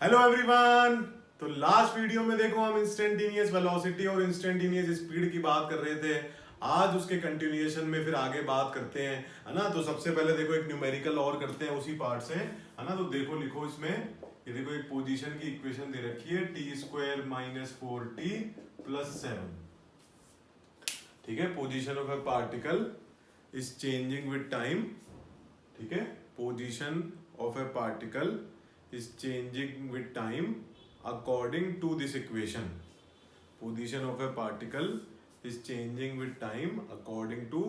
Hello everyone. तो last video में देखो हम इंस्टेंटेनियस वेलोसिटी और इंस्टेंटेनियस स्पीड की बात कर रहे थे। आज उसके कंटिन्यूएशन में फिर आगे बात करते हैं, है ना। तो सबसे पहले देखो एक न्यूमेरिकल और करते हैं उसी पार्ट से, है ना। तो देखो लिखो इसमें, ये देखो एक पोजीशन की इक्वेशन दे रखी है t² - 4t + 7। ठीक है, position of a particle is changing with time. ठीक है, position of a particle is changing with time according to this equation. Position of a particle is changing with time according to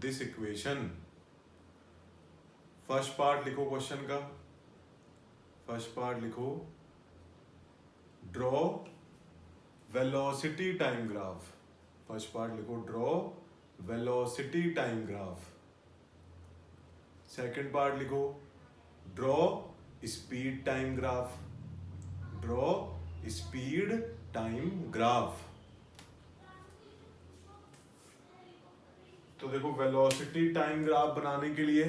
this equation. First part लिखो question का। First part लिखो, draw velocity time graph. First part लिखो, draw velocity time graph. Second part लिखो, draw speed time graph. Draw speed time graph. तो देखो velocity time graph बनाने के लिए,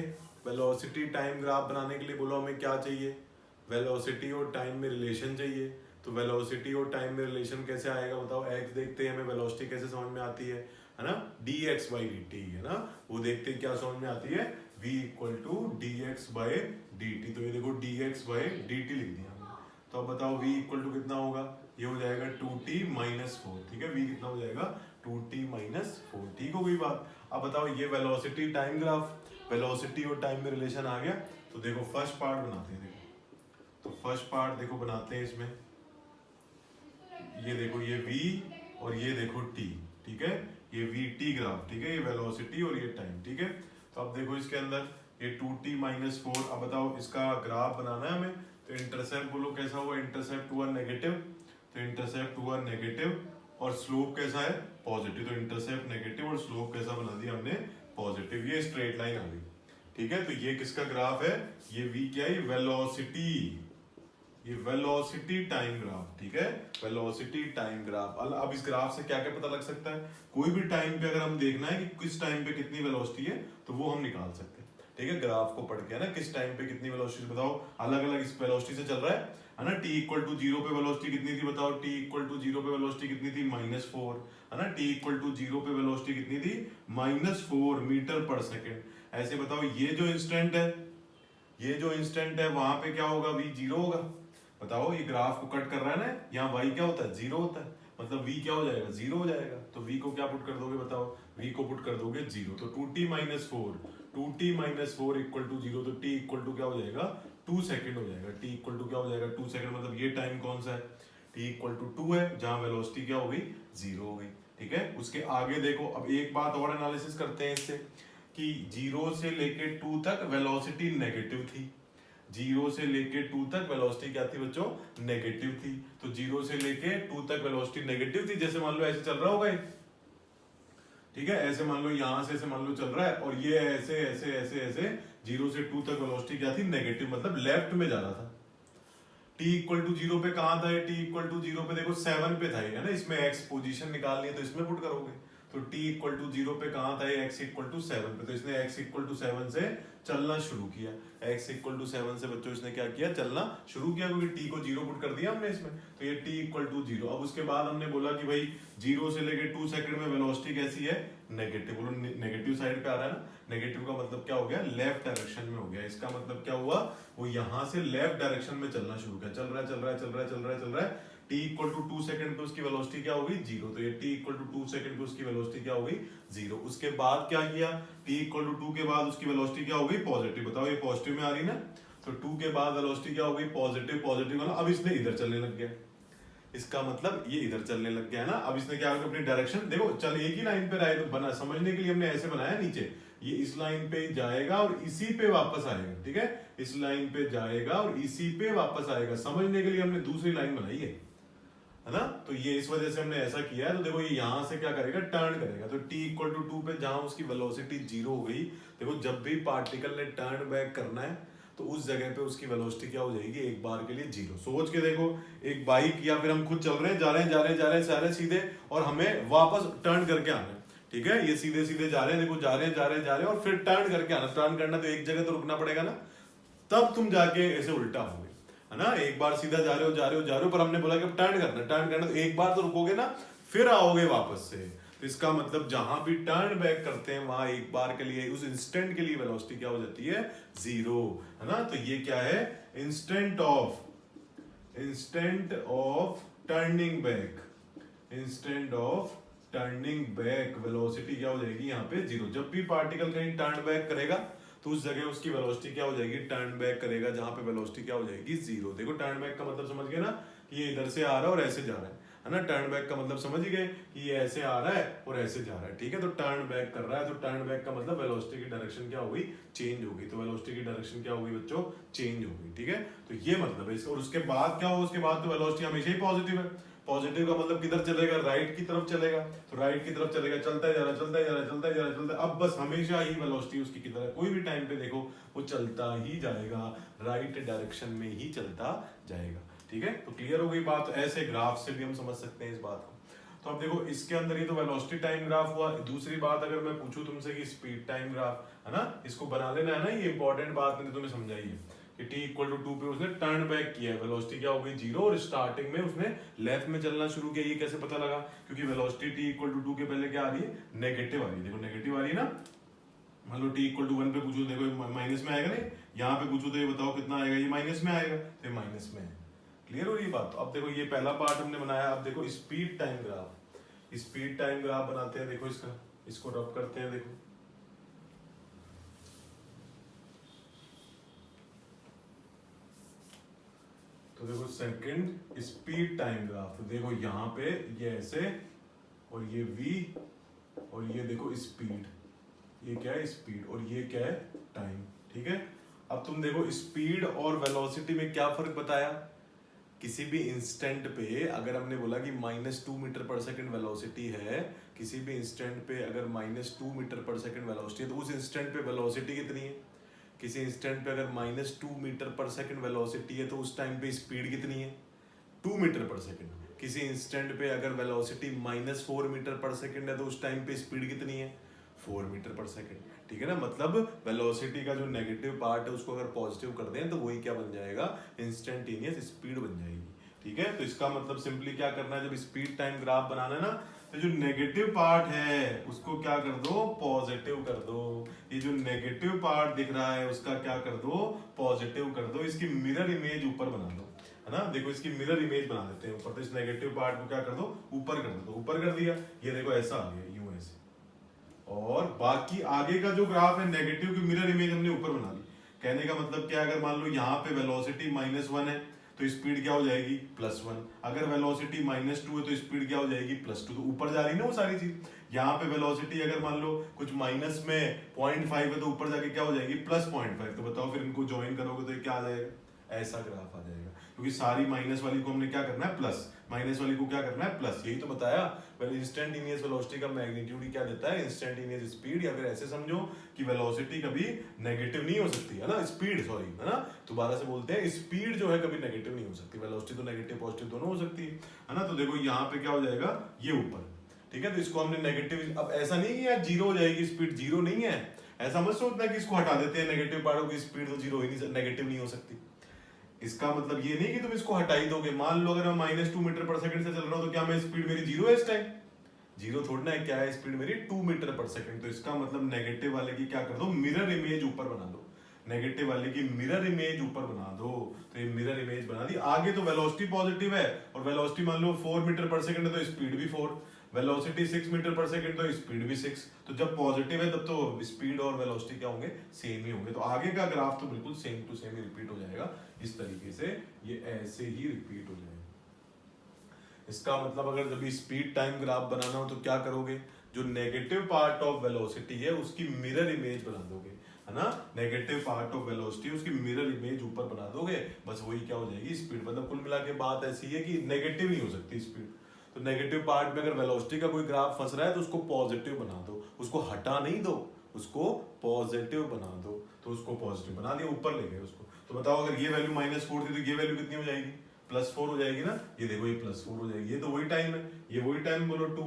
वेलोसिटी टाइम ग्राफ बनाने के लिए बोलो हमें क्या चाहिए, वेलोसिटी और टाइम में रिलेशन चाहिए। तो वेलोसिटी और टाइम में रिलेशन कैसे आएगा बताओ। एक्स देखते हैं, हमें वेलोसिटी कैसे समझ में आती है ना, dx/dt, है ना। वो देखते हैं क्या समझ में आती है, v = dx/dt। तो ये देखो dx/dt लिख दिया हमने। तो अब बताओ v = कितना होगा, ये हो जाएगा 2t - 4। ठीक है, v कितना हो जाएगा 2t - 4। ठीक हो गई बात। अब बताओ ये वेलोसिटी टाइम ग्राफ, वेलोसिटी और टाइम में रिलेशन आ गया। तो देखो फर्स्ट पार्ट बनाते हैं। देखो तो फर्स्ट पार्ट देखो बनाते हैं इसमें, ये देखो ये v और ये देखो t। ठीक है, ये vt ग्राफ। ठीक है, ये वेलोसिटी और ये टाइम। ठीक है, तो अब देखो इसके अंदर ये 2t - 4। अब बताओ इसका ग्राफ बनाना है हमें। तो इंटरसेप्ट बोलो कैसा होगा, इंटरसेप्ट हुआ नेगेटिव। तो इंटरसेप्ट हुआ नेगेटिव और स्लोप कैसा है, पॉजिटिव। तो इंटरसेप्ट नेगेटिव और स्लोप कैसा बना दिया हमने, पॉजिटिव। ये स्ट्रेट लाइन आ गई। ठीक है, तो ये किसका ग्राफ है, ये v क्या है, वेलोसिटी, ये वेलोसिटी टाइम ग्राफ। ठीक है, वेलोसिटी टाइम ग्राफ। अब इस ग्राफ से क्या क्या पता लग सकता है, कोई भी टाइम पे अगर हम देखना है कि किस टाइम पे कितनी वेलोसिटी है तो वो हम निकाल सकते हैं। ठीक है, ग्राफ को पढ़ के, है ना, किस टाइम पे कितनी वेलोसिटी बताओ, अलग अलग इस वेलोसिटी से चल रहा है ना। t = 0 पे वेलोसिटी कितनी थी बताओ, t = 0 पे वेलोसिटी कितनी थी, -4, है ना। t = 0 पे वेलोसिटी कितनी थी, -4 मीटर/सेकंड। ऐसे बताओ ये जो इंस्टेंट है, ये जो इंस्टेंट है वहां पे क्या होगा, v 0 होगा। बताओ ये ग्राफ को कट कर रहा है ना, यहाँ y क्या होता है, 0 होता है। मतलब v क्या हो जाएगा, 0 हो जाएगा। तो v को क्या पुट कर दोगे बताओ, v को पुट कर दोगे 0। तो 2t - 4, 2t - 4 = 0। तो t = क्या हो जाएगा, 2 सेकंड हो जाएगा। t = क्या हो जाएगा, 2 सेकंड। मतलब ये टाइम कौन सा है, t = 2 है, जहां वेलोसिटी क्या हो गई, 0 हो गई। ठीक है, उसके आगे देखो, अब एक बात और एनालिसिस करते हैं इससे, कि 0 से लेके 2 तक वेलोसिटी नेगेटिव थी। 0 से लेके 2 तक वेलोसिटी क्या थी बच्चों, नेगेटिव थी। तो 0 से लेके 2 तक वेलोसिटी नेगेटिव थी। जैसे मान लो ऐसे चल रहा होगा ये, ठीक है, ऐसे मान लो यहां से ऐसे मान लो चल रहा है, और ये ऐसे ऐसे ऐसे ऐसे 0 से 2 तक वेलोसिटी क्या थी, नेगेटिव, मतलब लेफ्ट में जा रहा था। t = 0 पे कहां था, t = 0 पे देखो 7 पे था, है ना। इसमें x पोजीशन निकालनी है तो इसमें पुट करोगे। तो t = 0 पे कहां था, x = 7 पे। तो इसने x = 7 से चलना शुरू किया। x = 7 से बच्चों इसने क्या किया, चलना शुरू किया, क्योंकि t को 0 पुट कर दिया हमने इसमें। तो ये t = 0। अब उसके बाद हमने बोला कि भाई 0 से लेके 2 सेकंड में वेलोसिटी कैसी है, नेगेटिव। बोलो नेगेटिव साइड पे आ रहा है ना। नेगेटिव का मतलब क्या हो गया, लेफ्ट डायरेक्शन में हो गया। इसका मतलब क्या हुआ, वो यहां से लेफ्ट डायरेक्शन में चलना शुरू किया। चल रहा है चल रहा है चल रहा है चल रहा है चल रहा है। t = 2 सेकंड पे उसकी वेलोसिटी क्या होगी, 0। तो ये t = 2 सेकंड पे उसकी वेलोसिटी क्या होगी, 0। उसके बाद क्या किया, t = 2 के बाद उसकी वेलोसिटी क्या होगी, पॉजिटिव। बताओ ये पॉजिटिव में आ रही ना। तो 2 के बाद वेलोसिटी क्या होगी, पॉजिटिव। पॉजिटिव वाला अब इसने इधर चलने लग गया, इसका मतलब ये इधर चलने लग गया है ना। अब इसने क्या किया, अपनी डायरेक्शन देखो, चल एक ही लाइन पे रहा है, तो बना समझने के लिए हमने ऐसे बनाया नीचे, ये इस लाइन पे जाएगा और इसी पे वापस आएगा। ठीक है, इस लाइन पे जाएगा और इसी पे वापस आएगा। समझने के लिए हमने दूसरी लाइन बनाई है ना। तो ये इस वजह से हमने ऐसा किया है। तो देखो ये यहां से क्या करेगा, टर्न करेगा। तो t = 2 पे जहां उसकी वेलोसिटी 0 हो गई, देखो जब भी पार्टिकल ने टर्न बैक करना है तो उस जगह पे उसकी वेलोसिटी क्या हो जाएगी, एक बार के लिए 0। सोच के देखो, एक बाइक या फिर हम खुद चल रहे हैं, जा रहे हैं जा रहे हैं जा रहे हैं जा रहे हैं सीधे, और हमें वापस टर्न करके आना है। ठीक है, ये सीधे सीधे जा रहे हैं, देखो जा रहे हैं जा रहे हैं जा रहे हैं, और फिर टर्न करके आना। टर्न करना तो एक जगह तो रुकना पड़ेगा ना, तब तुम जाके ऐसे उल्टा होगे। है ना, एक बार सीधा जा रहे हो पर हमने बोला कि टर्न करना, तो एक बार तो रुकोगे ना, फिर आओगे वापस से। तो इसका मतलब जहां भी टर्न बैक करते हैं वहां एक बार के लिए, उस इंस्टेंट के लिए वेलोसिटी क्या हो जाती है, 0, है ना। तो ये क्या है, instant of turning back velocity क्या हो जाएगी यहाँ पे 0। जब भी पार्टिकल कहीं टर्न बैक करेगा तो उस जगह उसकी वेलोसिटी क्या हो जाएगी, टर्न बैक करेगा जहां पे वेलोसिटी क्या हो जाएगी, 0। देखो टर्न बैक का मतलब समझ गए ना, कि ये इधर से आ रहा है और ऐसे जा रहा है ना। टर्न बैक का मतलब समझ ही गए कि ये ऐसे आ रहा है और ऐसे जा रहा है, ठीक है। तो टर्न बैक कर रहा है, तो टर्न बैक का मतलब वेलोसिटी की डायरेक्शन क्या होगी, चेंज होगी। तो वेलोसिटी की डायरेक्शन क्या होगी बच्चों, चेंज होगी, ठीक है। तो ये मतलब है इसका। और उसके बाद क्या होगा, उसके बाद तो वेलोसिटी हमेशा ही पॉजिटिव है। पॉजिटिव का मतलब किधर चलेगा, राइट की तरफ चलेगा। तो राइट की तरफ चलेगा, चलता ही जा रहा। अब बस हमेशा ही वेलोसिटी उसकी किधर है, कोई भी टाइम पे देखो वो चलता ही जाएगा, राइट डायरेक्शन में ही चलता जाएगा, ठीक है। तो क्लियर हो गई बात। ऐसे ग्राफ से भी हम समझ सकते हैं इस बात को। तो अब देखो इसके अंदर ये तो वेलोसिटी टाइम ग्राफ हुआ। दूसरी बात अगर मैं पूछूं तुमसे कि स्पीड टाइम ग्राफ, है ना, इसको बना लेना है ना, ये इंपॉर्टेंट बात मैंने तुम्हें समझाई है कि t इक्वल टू 2 पे उसने टर्न बैक किया है, वेलोसिटी क्या हो गई 0, और स्टार्टिंग में उसने लेफ्ट में चलना शुरू किया। ये कैसे पता लगा, क्योंकि वेलोसिटी t इक्वल टू 2 के पहले क्या आ रही है, नेगेटिव आ रही है। देखो नेगेटिव आ रही है ना, मान लो t इक्वल टू 1 पे पूछो, देखो माइनस में आएगा नहीं, यहाँ पे पूछो तो ये बताओ कितना आएगा, ये माइनस में आएगा, तो ये माइनस में है। क्लियर हो रही बात। तो अब देखो ये पहला पार्ट हमने बनाया। अब देखो स्पीड टाइम ग्राफ बनाते हैं। देखो इसको रब करते हैं। देखो तो देखो सेकंड स्पीड टाइम ग्राफ, तो देखो यहाँ पे ये ऐसे, और ये v, और ये देखो स्पीड, ये क्या है स्पीड, और ये क्या है टाइम, ठीक है। अब तुम देखो स्पीड और वेलोसिटी में क्या फर्क बताया। किसी भी इंस्टेंट पे अगर हमने बोला कि -2 मीटर पर सेकंड वेलोसिटी है, किसी भी इंस्टेंट पे अगर -2 मीटर पर सेकंड वेलोसिटी है, तो उस इंस्टेंट पे वेलोसिटी कितनी है। किसी इंस्टेंट पे अगर -2 मीटर पर सेकंड वेलोसिटी है तो उस टाइम पे स्पीड कितनी है, 2 मीटर पर सेकंड। किसी इंस्टेंट पे अगर वेलोसिटी -4 मीटर पर सेकंड है तो उस टाइम पे स्पीड कितनी है, 4 मीटर पर सेकंड, ठीक है ना। मतलब वेलोसिटी का जो नेगेटिव पार्ट है उसको अगर पॉजिटिव कर दें तो वही क्या बन जाएगा, इंस्टेंटेनियस स्पीड बन जाएगी, ठीक है। तो इसका मतलब सिंपली क्या करना है, जब स्पीड टाइम ग्राफ बनाना है ना, तो जो नेगेटिव पार्ट है उसको क्या कर दो, पॉजिटिव कर दो। ये जो नेगेटिव पार्ट दिख रहा है उसका क्या कर दो, पॉजिटिव कर दो। इसकी मिरर इमेज ऊपर बना दो, है ना। देखो इसकी मिरर इमेज बना देते हैं ऊपर। तो इस नेगेटिव पार्ट को क्या कर दो, ऊपर कर दो। ऊपर कर दिया, ये देखो ऐसा आ गया, यूं ऐसे। और बाकी आगे का जो ग्राफ है, नेगेटिव की मिरर इमेज हमने ऊपर बना ली। कहने का मतलब क्या, अगर मान लो यहाँ पे वेलोसिटी -1 है तो स्पीड क्या हो जाएगी, +1। अगर वेलोसिटी -2 है तो स्पीड क्या हो जाएगी, +2। तो ऊपर जा रही ना वो सारी चीज। यहाँ पे वेलोसिटी अगर मान लो कुछ माइनस में 0.5 है तो ऊपर जाके क्या हो जाएगी, +0.5। तो बताओ फिर इनको ज्वाइन करोगे तो ये क्या आ जाएगा, ऐसा ग्राफ आ जाएगा। क्योंकि सारी माइनस वाली को हमने क्या करना है, प्लस, माइनस वाली को क्या करना है, प्लस। यही तो बताया। इंस्टेंटेनियस वेलोसिटी का मैग्नीट्यूड ही क्या देता है, इंस्टेंटेनियस स्पीड। या फिर ऐसे समझो कि वेलोसिटी कभी नेगेटिव नहीं हो सकती, है ना, स्पीड, सॉरी, है ना। दोबारा से बोलते हैं, स्पीड जो है कभी नेगेटिव नहीं हो सकती। वेलोसिटी तो नेगेटिव पॉजिटिव दोनों हो सकती है ना। तो देखो यहाँ पे क्या हो जाएगा, ये ऊपर, ठीक है। तो इसको हमने नेगेटिव, अब ऐसा नहीं है यार 0 हो जाएगी स्पीड, 0 नहीं है, ऐसा मत सोचना कि इसको हटा देते हैं नेगेटिव पार्ट की स्पीड तो 0 ही नहीं, नेगेटिव नहीं हो सकती। इसका मतलब ये नहीं कि तुम इसको हटा ही दोगे। मान लो अगर मैं -2 मीटर पर सेकंड से चल रहा हूं तो क्या मैं स्पीड मेरी 0 है इस टाइम, 0 थोड़ी ना है, क्या है स्पीड मेरी 2 मीटर पर सेकंड। तो इसका मतलब नेगेटिव वाले की क्या कर दो, मिरर इमेज ऊपर बना दो। नेगेटिव वाले की मिरर इमेज ऊपर बना दो। तो ये मिरर इमेज बना दी। आगे तो वेलोसिटी पॉजिटिव है और वेलोसिटी मान लो 4 मीटर पर सेकंड है तो स्पीड भी 4, वेलोसिटी 6 मीटर पर सेकंड तो स्पीड भी 6। तो जब पॉजिटिव है तब तो स्पीड और वेलोसिटी क्या होंगे, सेम ही होंगे। तो आगे का ग्राफ तो बिल्कुल सेम टू सेम ही रिपीट हो जाएगा। इस तरीके से ये ऐसे ही रिपीट हो जाएगा। इसका मतलब अगर जब स्पीड टाइम ग्राफ बनाना हो तो क्या करोगे, जो नेगेटिव पार्ट ऑफ वेलोसिटी है उसकी मिरर इमेज बना दोगे, है ना। नेगेटिव पार्ट ऑफ वेलोसिटी उसकी मिरर इमेज ऊपर बना दोगे, बस वही क्या हो जाएगी, स्पीड। मतलब कुल मिला के बात ऐसी है कि नेगेटिव नहीं हो सकती स्पीड। तो नेगेटिव पार्ट में अगर वेलोसिटी का कोई ग्राफ फंस रहा है तो उसको पॉजिटिव बना दो, उसको हटा नहीं दो, उसको पॉजिटिव बना दो। तो उसको पॉजिटिव बना दिया, ऊपर ले गए उसको। तो बताओ अगर ये वैल्यू -4 थी तो ये वैल्यू कितनी हो जाएगी, +4 हो जाएगी ना। ये देखो ये +4 हो जाएगी, ये तो वही टाइम है, ये वही टाइम बोलो 2,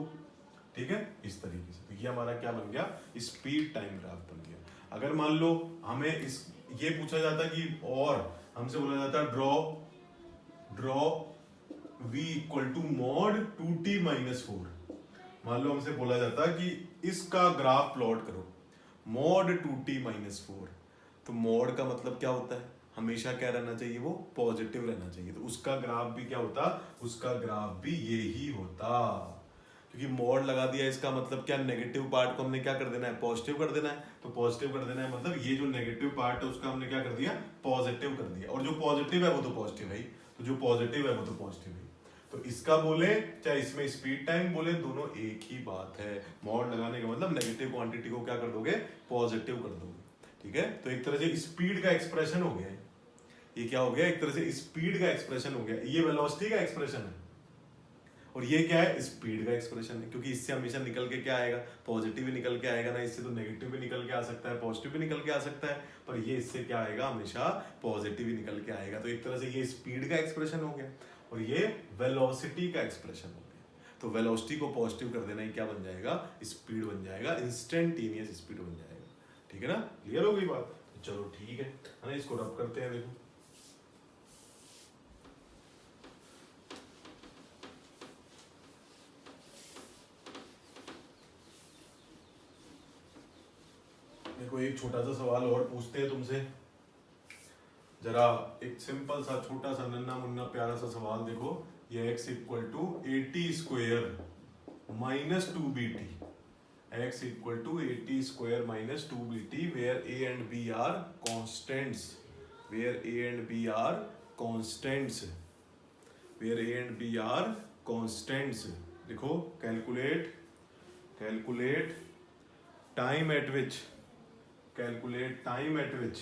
ठीक है। इस तरीके से तो ये हमारा क्या बन गया, स्पीड टाइम ग्राफ बन गया। अगर मान लो हमें इस ये पूछा जाता कि, और हमसे बोला जाता draw draw v equal to mod 2t minus 4। मान लो हमसे बोला जाता कि इसका ग्राफ प्लॉट करो मॉड 2t माइनस 4। तो मॉड का मतलब क्या होता है, हमेशा क्या रहना चाहिए, वो पॉजिटिव रहना चाहिए। तो उसका ग्राफ भी क्या होता, उसका ग्राफ भी ये ही होता। क्योंकि मॉड लगा दिया इसका मतलब क्या, नेगेटिव पार्ट को हमने क्या कर देना है, पॉजिटिव कर देना है। तो पॉजिटिव कर देना है मतलब ये जो नेगेटिव पार्ट है उसका हमने क्या कर दिया, पॉजिटिव कर दिया। और जो पॉजिटिव है वो तो पॉजिटिव है, तो जो पॉजिटिव है वो तो पॉजिटिव है। तो इसका बोले चाहे इसमें स्पीड टाइम बोले, दोनों एक ही बात है। मॉड लगाने का मतलब नेगेटिव क्वांटिटी को क्या कर दोगे, पॉजिटिव कर दोगे। ठीक है, तो एक तरह से स्पीड का एक्सप्रेशन हो गया। ये क्या हो गया, एक तरह से स्पीड का एक्सप्रेशन हो गया। ये वेलोसिटी का एक्सप्रेशन है और ये क्या है, स्पीड का एक्सप्रेशन है। क्योंकि इससे हमेशा निकल के क्या आएगा, पॉजिटिव भी निकल के आएगा ना, इससे तो नेगेटिव भी निकल के आ सकता है, पॉजिटिव भी निकल के आ सकता है, पर ये इससे क्या आएगा, हमेशा पॉजिटिव ही निकल के आएगा। तो एक तरह से ये स्पीड का एक्सप्रेशन हो गया और ये वेलोसिटी का एक्सप्रेशन हो गया। तो वेलोसिटी को पॉजिटिव कर देना ही क्या बन जाएगा, स्पीड बन जाएगा, इंस्टेंटेनियस स्पीड बन जाएगा। ठीक है ना, क्लियर हो गई बात। चलो ठीक है ना, इसको रब करते हैं। देखो एक छोटा सा सवाल और पूछते हैं तुमसे, जरा एक सिंपल सा छोटा सा नन्ना मुन्ना प्यारा सा सवाल। देखो ये x equal to 80 square minus 2bt, x equal to 80 square minus 2bt where a and b are constants, where a and b are constants, where a and b are constants. देखो calculate, calculate time at which, calculate time at which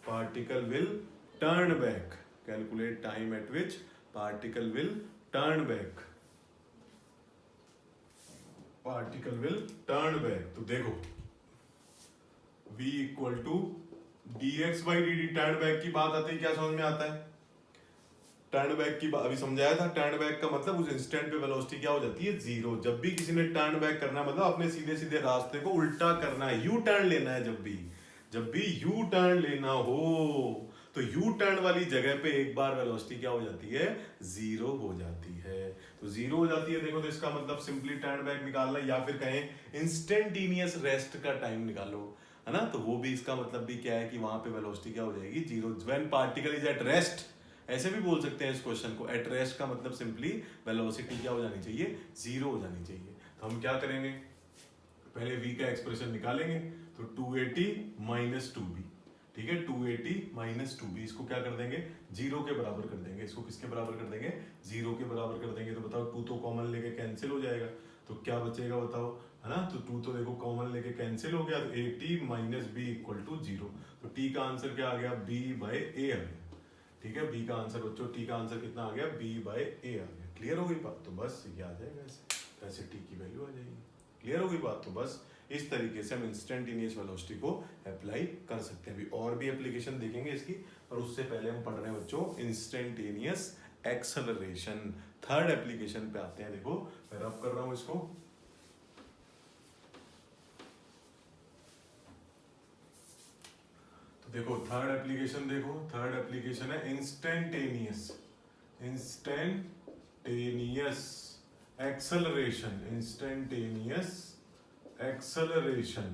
particle will turn back, calculate time at which particle will turn back, particle will turn back। तो देखो v equal to dx by dt, turn back की बात आती है, क्या समझ में आता है, टर्न बैक की बात अभी समझाया था। टर्न बैक का मतलब उस इंस्टेंट पे वेलोसिटी क्या हो जाती है, जीरो। जब भी किसी ने टर्न बैक करना मतलब अपने सीधे सीधे रास्ते को उल्टा करना है, यू टर्न लेना है। जब भी यू टर्न लेना हो तो यू टर्न वाली जगह पे एक बार वेलोसिटी क्या हो जाती है, जीरो हो जाती है। तो जीरो हो जाती है, देखो तो इसका मतलब सिंपली टर्न बैक निकालना, या फिर कहें इंस्टेंटेनियस रेस्ट का टाइम निकालो, है ना। तो वो भी इसका मतलब भी क्या है कि वहां पे वेलोसिटी क्या हो जाएगी, zero. When particle is at rest, ऐसे भी बोल सकते हैं इस क्वेश्चन को। एट रेस्ट का मतलब सिंपली वेलोसिटी क्या हो जानी चाहिए, जीरो हो जानी चाहिए। तो हम क्या करेंगे, पहले v का एक्सप्रेशन निकालेंगे। तो 280 माइनस 2b, ठीक है, 280 माइनस 2b, इसको क्या कर देंगे, जीरो के बराबर कर देंगे। इसको किसके बराबर कर देंगे, जीरो के बराबर कर देंगे। तो बताओ 2 तो कॉमन लेके कैंसिल हो जाएगा, तो क्या बचेगा बताओ, है ना। तो 2 तो देखो कॉमन लेके कैंसिल हो गया, तो 80 माइनस b इक्वल टू 0। तो t का आंसर क्या आ गया, b बाय a आ गया। ठीक है, b का आंसर बच्चों, t का आंसर कितना आ गया, b बाय a आ गया। क्लियर हो गई बात। तो बस ये आ जाएगा ऐसे t की वैल्यू आ जाएगी। क्लियर हो गई बात। तो बस इस तरीके से हम इंस्टेंटेनियस वेलोसिटी को अप्लाई कर सकते हैं। अभी और भी एप्लीकेशन देखेंगे इसकी, पर उससे पहले हम पढ़ रहे हैं बच्चों इंस्टेंटेनियस एक्सेलरेशन। थर्ड एप्लीकेशन पे आते हैं। देखो मैं रब कर रहा हूं इसको। तो देखो थर्ड एप्लीकेशन, देखो थर्ड एप्लीकेशन है instantaneous, instantaneous acceleration, instantaneous acceleration,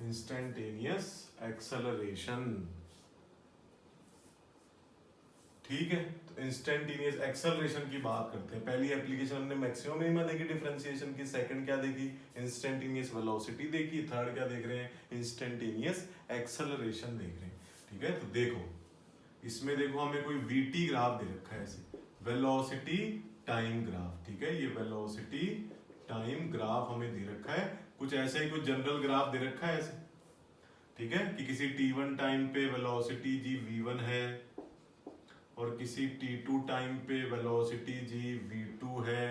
instantaneous acceleration. ठीक है, तो इंस्टेंटेनियस एक्सेलरेशन की बात करते हैं। पहली एप्लीकेशन हमने मैक्सिमम मिनिमा देखी डिफरेंशिएशन की, सेकंड क्या देखी, इंस्टेंटेनियस वेलोसिटी देखी, थर्ड क्या देख रहे हैं, इंस्टेंटेनियस एक्सेलरेशन देख रहे हैं। ठीक है, तो देखो इसमें देखो हमें कोई वीटी ग्राफ दे रखा है, ऐसे वेलोसिटी टाइम ग्राफ। ठीक है, ये वेलोसिटी टाइम ग्राफ हमें दे रखा है, कुछ ऐसे ही कुछ जनरल ग्राफ दे रखा है ऐसे। ठीक है, कि किसी t1 टाइम पे वेलोसिटी जी v1 है और किसी t2 टाइम पे वेलोसिटी जी v2 है।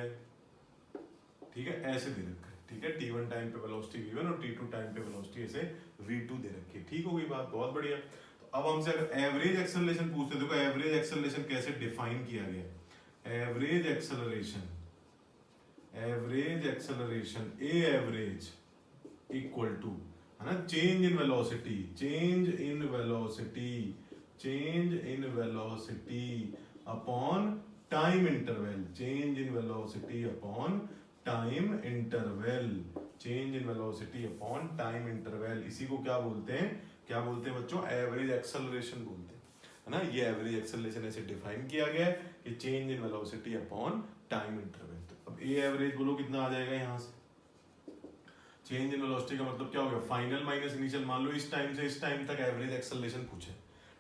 ठीक है, ऐसे दे रखा है। ठीक है, t1 टाइम पे वेलोसिटी v1 और t2 टाइम पे वेलोसिटी ऐसे v2 दे रखी है। ठीक हो गई बात, बहुत बढ़िया। तो अब हमसे अगर एवरेज एक्सेलरेशन पूछते, देखो एवरेज एक्सेलरेशन कैसे डिफाइन किया गया, average acceleration, average acceleration a average equal to, है ना, change in velocity, change in velocity, change in velocity upon time interval, change in velocity upon time interval, change in velocity upon time interval. इसी को क्या बोलते हैं, क्या बोलते हैं बच्चों, एवरेज एक्सेलरेशन बोलते हैं, है ना। ये एवरेज एक्सेलरेशन ऐसे डिफाइन किया गया है कि change in velocity upon time interval. तो अब ए एवरेज बोलो कितना आ जाएगा यहाँ से, चेंज इन वेलोसिटी का मतलब क्या हो गया, फाइनल माइनस इनिशियल। मान लो इस टाइम से इस टाइम तक एवरेज एक्सेलरेशन पूछे,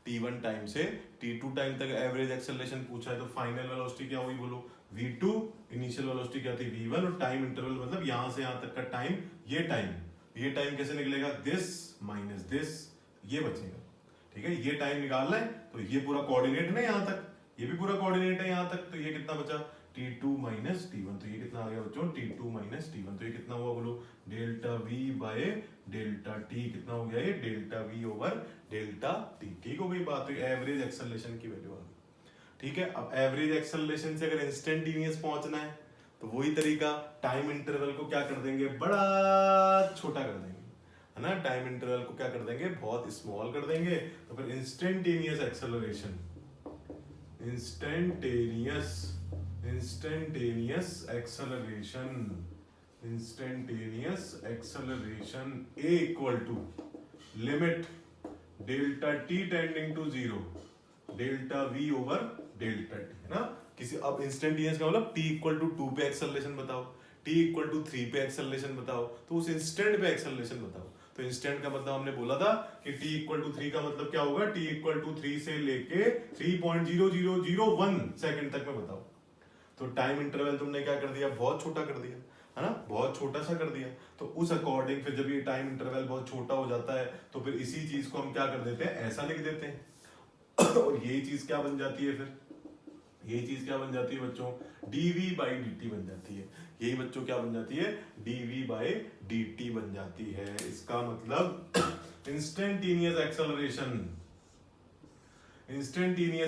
t1 टाइम से t2 टाइम तक एवरेज एक्सेलरेशन पूछा है, तो फाइनल वेलोसिटी क्या हुई बोलो, v2, इनिशियल वेलोसिटी क्या थी v1, और टाइम इंटरवल मतलब यहां से यहां तक का टाइम, ये टाइम कैसे निकलेगा, दिस माइनस दिस, ये बचेगा, ठीक है। ये टाइम निकालना है तो ये पूरा कोऑर्डिनेट है यहाँ तक, ये भी पूरा कोऑर्डिनेट है यहाँ तक, तो ये कितना बचा, t2 माइनस t1, तो ये कितना आ गया बच्चों, t2 माइनस t1, तो ये कितना हुआ बोलो, delta v by delta t, कितना हो गया ये, delta v over delta t, ठीक हो गई बात। तो एवरेज एक्सेलरेशन की वैल्यू आ गई, ठीक है। अब एवरेज एक्सेलरेशन से अगर इंस्टेंटेनियस पहुंचना है तो वही तरीका, टाइम इंटरवल को क्या कर देंगे, बड़ा छोटा कर देंगे, है ना। टाइम इंटरवल को क्या कर देंगे, बहुत स्मॉल कर देंगे, तो फिर instantaneous acceleration, instantaneous acceleration a equal to limit delta t tending to 0 delta v over delta t, है ना। किसी अब इंस्टेंटेनियस का मतलब t इक्वल टू 2 पे एक्सेलरेशन बताओ, t इक्वल टू 3 पे एक्सेलरेशन बताओ, तो उस इंस्टेंट पे एक्सेलरेशन बताओ। तो इंस्टेंट का मतलब हमने बोला था कि t इक्वल टू 3 का मतलब क्या होगा, t इक्वल टू 3 से लेके 3.0001 सेकंड तक में बताओ। तो टाइम इंटरवल तुमने क्या कर दिया, बहुत छोटा कर दिया, है ना, बहुत छोटा सा कर दिया। तो उस अकॉर्डिंग फिर जब ये टाइम इंटरवल बहुत छोटा हो जाता है तो फिर इसी चीज को हम क्या कर देते हैं, ऐसा लिख देते हैं और यही चीज क्या बन जाती है, फिर यही चीज क्या बन जाती है बच्चों, dv बाई dt बन जाती है। यही बच्चों क्या बन जाती है, dv बाई dt बन जाती है। इसका मतलब इंस्टेंटेनियस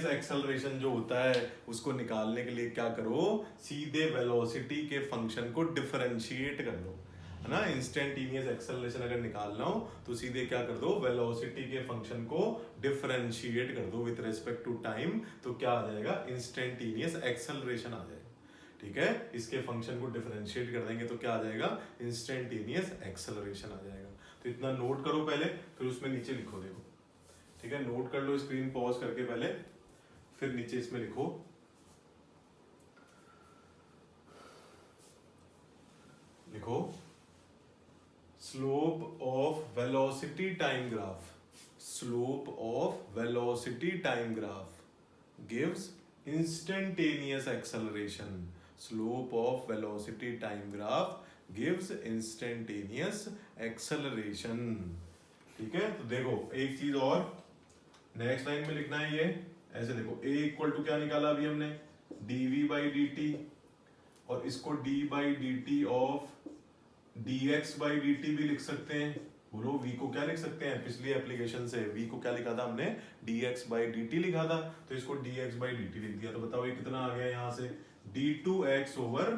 एक्सेलरेशन जो होता है उसको निकालने के लिए क्या करो, सीधे वेलोसिटी के फंक्शन को डिफरेंशिएट कर लो, है ना। इंस्टेंटेनियस एक्सेलरेशन अगर निकालना हो तो सीधे क्या कर दो, वेलोसिटी के फंक्शन को डिफरेंशिएट कर दो विद रिस्पेक्ट टू टाइम, तो क्या आ जाएगा, इंस्टेंटेनियस एक्सेलरेशन आ जाएगा, ठीक है। इसके फंक्शन को डिफरेंशिएट कर देंगे तो क्या आ जाएगा, इंस्टेंटेनियस एक्सेलरेशन आ जाएगा। तो इतना नोट करो पहले, फिर उसमें नीचे लिखो, देखो, ठीक है, नोट कर लो, स्क्रीन पॉज करके पहले, फिर नीचे इसमें लिखो, slope of velocity time graph, slope of velocity time graph gives instantaneous acceleration, slope of velocity time graph gives instantaneous acceleration, ठीक है। तो देखो एक चीज और नेक्स्ट लाइन में लिखना है, ये ऐसे देखो, a इक्वल टू क्या निकाला अभी हमने, dv बाई dt, और इसको d by dt of dx by dt भी लिख सकते हैं। बोलो v को क्या लिख सकते हैं, पिछली एप्लीकेशन से v को क्या लिखा था हमने, dx बाई dt लिखा था, तो इसको dx बाई dt लिख दिया। तो बताओ ये कितना आ गया यहाँ से, d2x ओवर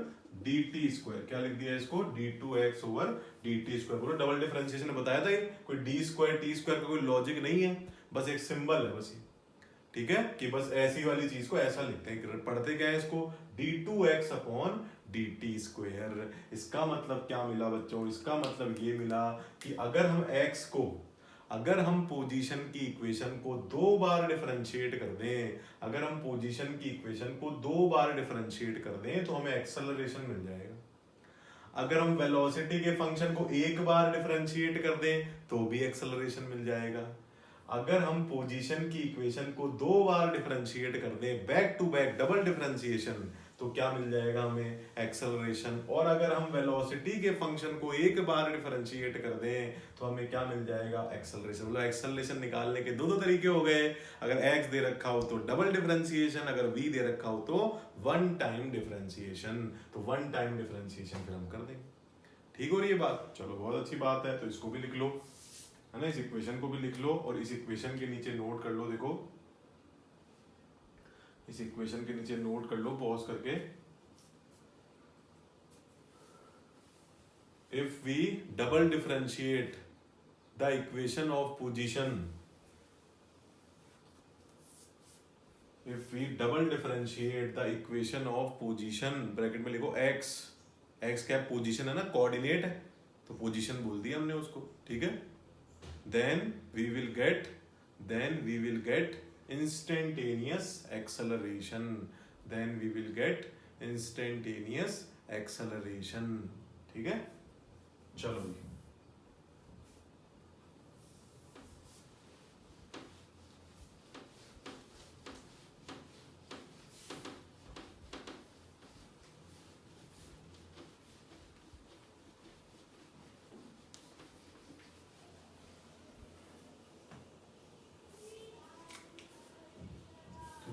dt स्क्वायर, क्या लिख दिया इसको, d2x ओवर dt स्क्वायर। बोलो डबल डिफरेंशिएशन बताया था ये, कोई d स्क्वायर t स्क्वायर का कोई लॉजिक नहीं है, बस एक सिंबल है बस ये, ठीक है, कि बस ऐसी वाली चीज को ऐसा लिखते हैं। पढ़ते क्या है इसको, d2x अपॉन dt स्क्वायर। इसका मतलब क्या मिला बच्चों, इसका मतलब ये मिला कि अगर हम x को, अगर हम पोजीशन की इक्वेशन को 2 बार डिफरेंशिएट कर दें, अगर हम पोजीशन की इक्वेशन को 2 बार डिफरेंशिएट कर दें तो हमें एक्सेलरेशन मिल जाएगा। अगर हम वेलोसिटी के फंक्शन को 1 बार डिफरेंशिएट कर दें तो भी एक्सेलरेशन मिल जाएगा। अगर हम पोजीशन की इक्वेशन को 2 बार डिफरेंशिएट कर दें, back to back double differentiation, तो क्या मिल जाएगा हमें, एक्सेलरेशन। और अगर हम वेलोसिटी के फंक्शन को 1 बार डिफरेंशिएट कर दें तो हमें क्या मिल जाएगा, एक्सेलरेशन। मतलब एक्सेलरेशन निकालने के दो तरीके हो गए, अगर x दे रखा हो तो डबल डिफरेंशिएशन, अगर v दे रखा हो तो 1 टाइम डिफरेंशिएशन। तो 1 टाइम डिफरेंशिएशन फिर हम कर देंगे, ठीक हो रही है बात, चलो बहुत अच्छी बात है। तो इसको भी लिख लो, है ना, इस इक्वेशन को भी लिख लो, और इस इक्वेशन के नीचे नोट कर लो, देखो इस इक्वेशन के नीचे नोट कर लो पॉज करके, if we double differentiate the equation of position, if we double differentiate the equation of position, bracket में लिखो एक्स, एक्स क्या पोजीशन है ना, कोऑर्डिनेट है, तो पोजीशन बोल दिया हमने उसको, ठीक है। Then we will get instantaneous acceleration, then we will get instantaneous acceleration, ठीक है। चलो जी,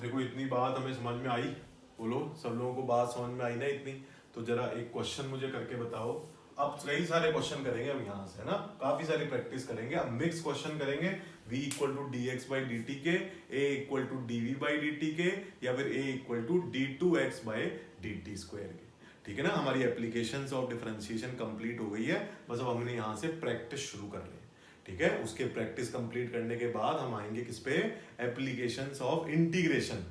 देखो इतनी बात हमें समझ में आई, बोलो सब लोगों को बात समझ में आई ना इतनी। तो जरा एक क्वेश्चन मुझे करके बताओ। अब कई सारे क्वेश्चन करेंगे अब यहाँ से, है ना, काफी सारी प्रैक्टिस करेंगे। अब मिक्स क्वेश्चन करेंगे, v equal to d x by d t के, a equal to d v by d t के, या फिर a equal to d two x by d t square के, ठीक है ना। हमारी एप्लीकेशंस ऑफ डिफरेंशिएशन कंप्लीट हो गई है, बस अब हमने यहाँ से प्रैक्टिस शुरू कर ली, ठीक है। उसके प्रैक्टिस कंप्लीट करने के बाद हम आएंगे किस पे, एप्लीकेशंस ऑफ इंटीग्रेशन,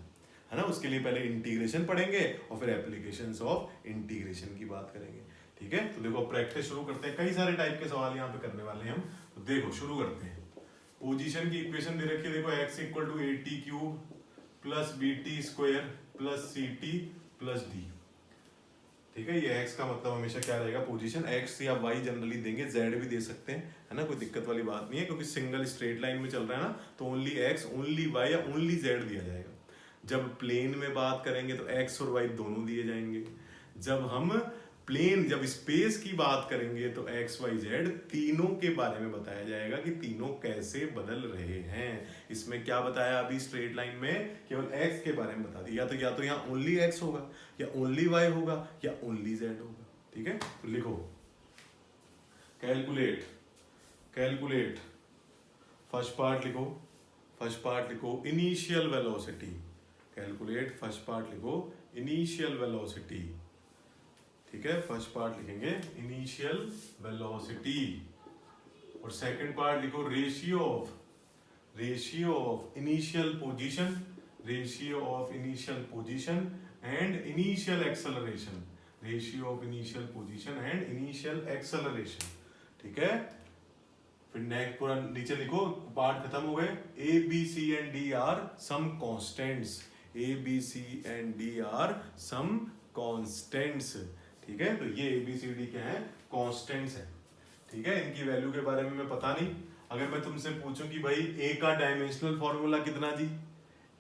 है ना। उसके लिए पहले इंटीग्रेशन पढ़ेंगे और फिर एप्लीकेशंस ऑफ इंटीग्रेशन की बात करेंगे, ठीक है। तो देखो प्रैक्टिस शुरू करते हैं, कई सारे टाइप के सवाल यहाँ पे करने वाले हैं हम। तो देखो शुरू करते हैं। पोजीशन की इक्वेशन दे रखी है, देखो x equal to a t cube plus b t square plus c t plus d, ठीक है। ये x का मतलब हमेशा क्या रहेगा, पोजीशन। x या y जनरली देंगे, z भी दे सकते हैं, है ना, कोई दिक्कत वाली बात नहीं है, क्योंकि सिंगल स्ट्रेट लाइन में चल रहा है ना, तो ओनली x, ओनली y या ओनली z दिया जाएगा। जब प्लेन में बात करेंगे तो x और y दोनों दिए जाएंगे। जब हम प्लेन, जब स्पेस की बात करेंगे तो x y z तीनों के बारे में बताया जाएगा कि तीनों कैसे बदल रहे हैं। इसमें क्या बताया अभी, स्ट्रेट लाइन में केवल x के बारे में बता दिया, या तो यहाँ ओनली x होगा, या ओनली y होगा, या ओनली z होगा, ठीक है। तो लिखो कैलकुलेट, कैलकुलेट फर्स्ट पार्ट लिखो initial velocity, calculate first part लिखो इनिशियल वेलोसिटी, ठीक है। फर्स्ट पार्ट लिखेंगे इनिशियल वेलोसिटी, और सेकंड पार्ट लिखो ratio of initial position and initial acceleration, ratio of initial position and initial acceleration, ठीक है। फिर नेक्स्ट पूरा नीचे लिखो, पार्ट खत्म हो गए। A b c and d are some constants, a b c and d are some constants, ठीक है। तो ये ए बी सी डी क्या है, कॉन्स्टेंट्स है, ठीक है। इनकी वैल्यू के बारे में मैं पता नहीं। अगर मैं तुमसे पूछूं कि भाई ए का डायमेंशनल फॉर्मूला कितना जी,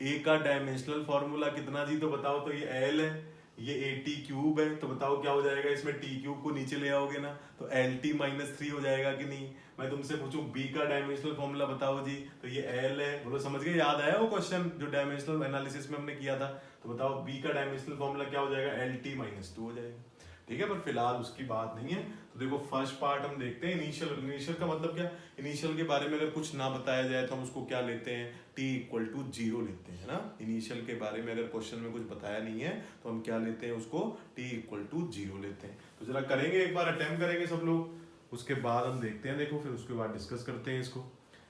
ए का डायमेंशनल फॉर्मूला कितना जी, तो बताओ। तो ये एल है, ये ए टी क्यूब है, तो बताओ क्या हो जाएगा इसमें, टी क्यूब को नीचे ले आओगे ना, तो एल टी माइनस 3 हो जाएगा कि नहीं। मैं तुमसे पूछूं बी का डायमेंशनल फॉर्मूला बताओ जी, तो ये एल है, बोलो समझ गए, याद आया वो क्वेश्चन जो डायमेंशनल एनालिसिस में हमने किया था। तो बताओ बी का डायमेंशनल फॉर्मूला क्या हो जाएगा, एल टी माइनस 2 हो जाएगा, ठीक है। पर फिलहाल उसकी बात नहीं है। तो देखो फर्स्ट पार्ट हम देखते हैं, इनिशियल का मतलब क्या, इनिशियल के बारे में अगर कुछ ना बताया जाए तो हम उसको क्या लेते हैं, t इक्वल टू 0 लेते हैं ना। इनिशियल के बारे में अगर क्वेश्चन में कुछ बताया नहीं है तो हम क्या लेते हैं उसको, t इक्वल टू 0 लेते हैं। तो जरा करेंगे, एक बार अटेम्प्ट करेंगे सब लोग, उसके बाद हम देखते हैं, देखो फिर उसके बाद डिस्कस करते हैं इसको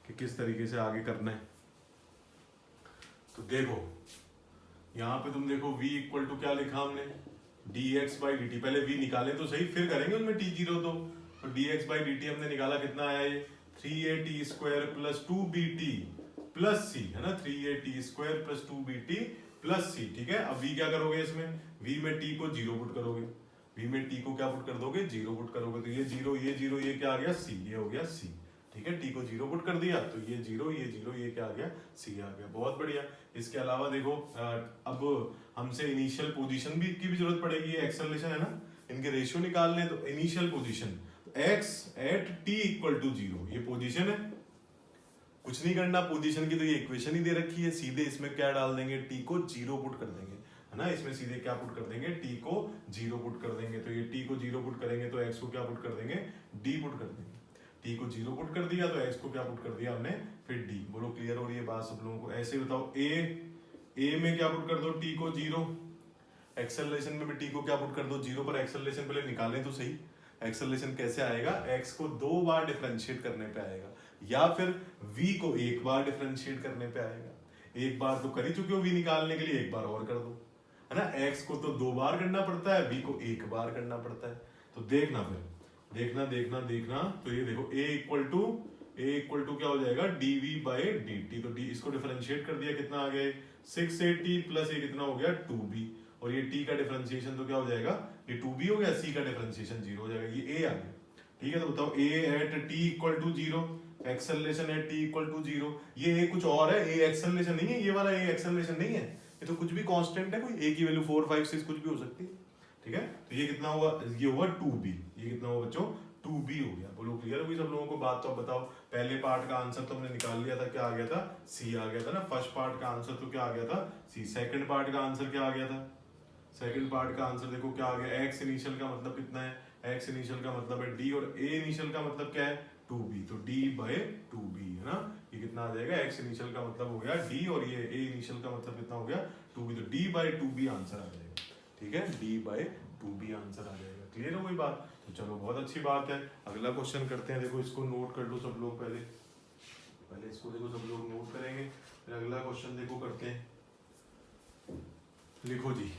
कि किस तरीके से आगे करना है। तो देखो यहाँ पे तुम देखो v इक्वल टू क्या लिखा हमने, dx बाई डी टी, पहले v निकालें तो सही, फिर करेंगे उनमें t0 तो dx बाई डी टी हमने निकाला, कितना आया ये 3a square plus 2bt plus c, है ना, 3a square plus 2bt plus c, ठीक है। अब v क्या करोगे इसमें, v में t को 0 पुट करोगे, v में t को क्या पुट कर दोगे, 0 पुट करोगे, तो ये 0 ये क्या आ गया c, ये हो गया c, ठीक है। t को 0 पुट कर दिया तो ये 0 ये क्या आ गया, c आ गया, बहुत बढ़िया। इसके अलावा देखो अब हमसे इनिशियल पोजीशन की भी जरूरत पड़ेगी, ये एक्सेलरेशन है ना, इनके रेशियो निकालने, तो initial position x at t equal to 0, ये पोजीशन है, कुछ नहीं करना पोजीशन की, तो ये इक्वेशन ही दे रखी है, सीधे इसमें क्या डाल देंगे, t को 0 पुट कर देंगे, है ना। इसमें सीधे क्या पुट कर देंगे, t को 0 पुट कर देंगे, तो ये t को 0 पुट करेंगे तो x को क्या पुट कर देंगे, d पुट कर देंगे। t को 0 पुट कर दिया तो x को क्या पुट कर दिया हमने, फिर d। बोलो क्लियर हो रही है बात सब लोगों को। ऐसे बताओ a में क्या पुट कर दो, t को 0, एक्सेलरेशन में भी t को क्या पुट कर दो 0 पर। एक्सेलरेशन पहले निकालें तो सही, एक्सेलरेशन कैसे आएगा, x को 2 बार डिफरेंशिएट करने पे आएगा, या फिर v को 1 बार डिफरेंशिएट करने पे आएगा। एक बार तो कर ही चुके हो v निकालने के लिए, एक बार और कर दो, है ना। x को तो 2 बार करना पड़ता है, v को 1 बार करना पड़ता है। तो देखना फिर, देखना देखना देखना, तो ये देखो a इक्वल टू क्या हो जाएगा, dv बाई dt। तो d इसको डिफरेंशिएट कर दिया, कितना आ गया 680 प्लस ये कितना हो गया 2b, और ये t का डिफरेंशिएशन तो क्या हो जाएगा, ये 2b हो गया, c का डिफरेंशिएशन 0 हो जाएगा, ये a आ गया। ठीक है, तो बताओ a at t equal to 0, acceleration at t equal to 0, ये a कुछ और है, a एक्सेलरेशन नहीं है, ये वाला a एक्सेलरेशन नहीं है, ये तो कुछ भी कांस्टेंट है, कोई a की वैल्यू 4 5 6 कुछ भी हो सकती है। ठीक है, तो ये कितना हुआ, ये हुआ 2b, ये कितना हुआ बच्चों 2b हो गया। बोलो क्लियर होगी सब लोगों को बात। तो अब बताओ, पहले पार्ट का आंसर तो हमने निकाल लिया था, क्या आ गया था, c आ गया था ना। फर्स्ट पार्ट का आंसर तो क्या आ गया था, c। सेकंड पार्ट का आंसर क्या आ गया था, सेकंड पार्ट का आंसर देखो क्या आ गया, x इनिशियल का मतलब कितना है, x इनिशियल का मतलब है d, और a इनिशियल का मतलब क्या है 2b, तो d बाय 2b, है ना। ये कितना आ जाएगा, x इनिशियल का मतलब हो गया d, और ये a इनिशियल का मतलब कितना हो गया 2b, तो d बाय 2b आंसर आ जाएगा। ठीक है, d बाय 2b आंसर आ जाएगा। क्लियर हो गई बात। तो चलो बहुत अच्छी बात है, अगला क्वेश्चन करते हैं। देखो इसको नोट कर लो सब लोग, पहले इसको देखो सब लोग नोट करेंगे, फिर अगला क्वेश्चन देखो करते हैं। लिखो जी,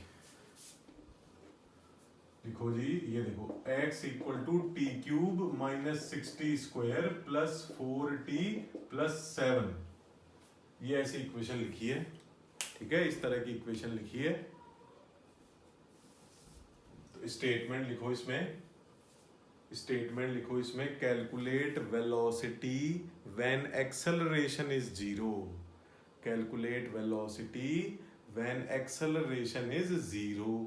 लिखो जी, ये देखो x equal to t cube minus 60 square plus 4t plus 7, ये ऐसी इक्वेशन लिखी है। ठीक है, इस तरह की इक्वेशन लिखी है। तो स्टेटमेंट लिखो इसमें, स्टेटमेंट लिखो इसमें, calculate velocity when acceleration is 0, calculate velocity when acceleration is 0।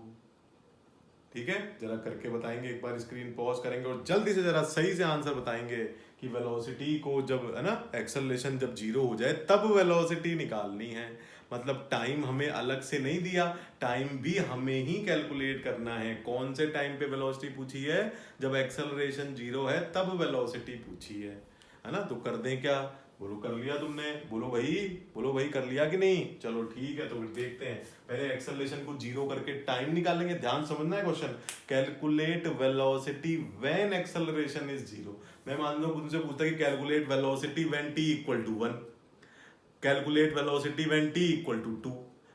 ठीक है, जरा करके बताएंगे, एक बार स्क्रीन पॉज करेंगे और जल्दी से जरा सही से आंसर बताएंगे कि वेलोसिटी को जब, है ना, एक्सेलरेशन जब 0 हो जाए तब वेलोसिटी निकालनी है। मतलब टाइम हमें अलग से नहीं दिया, टाइम भी हमें ही कैलकुलेट करना है। कौन से टाइम पे वेलोसिटी पूछी है, जब एक्सेलरेशन 0 है तब वेलोसिटी पूछी है ना। तो कर दें क्या, बोलो कर लिया तुमने, बोलो भाई कर लिया कि नहीं। चलो ठीक है, तो फिर देखते हैं, पहले एक्सेलरेशन को 0 करके टाइम निकालेंगे। ध्यान समझना है question, calculate velocity when acceleration is 0। मैं मान लो उनसे पूछता कि calculate velocity when t equal to 1, calculate velocity when t equal to 2,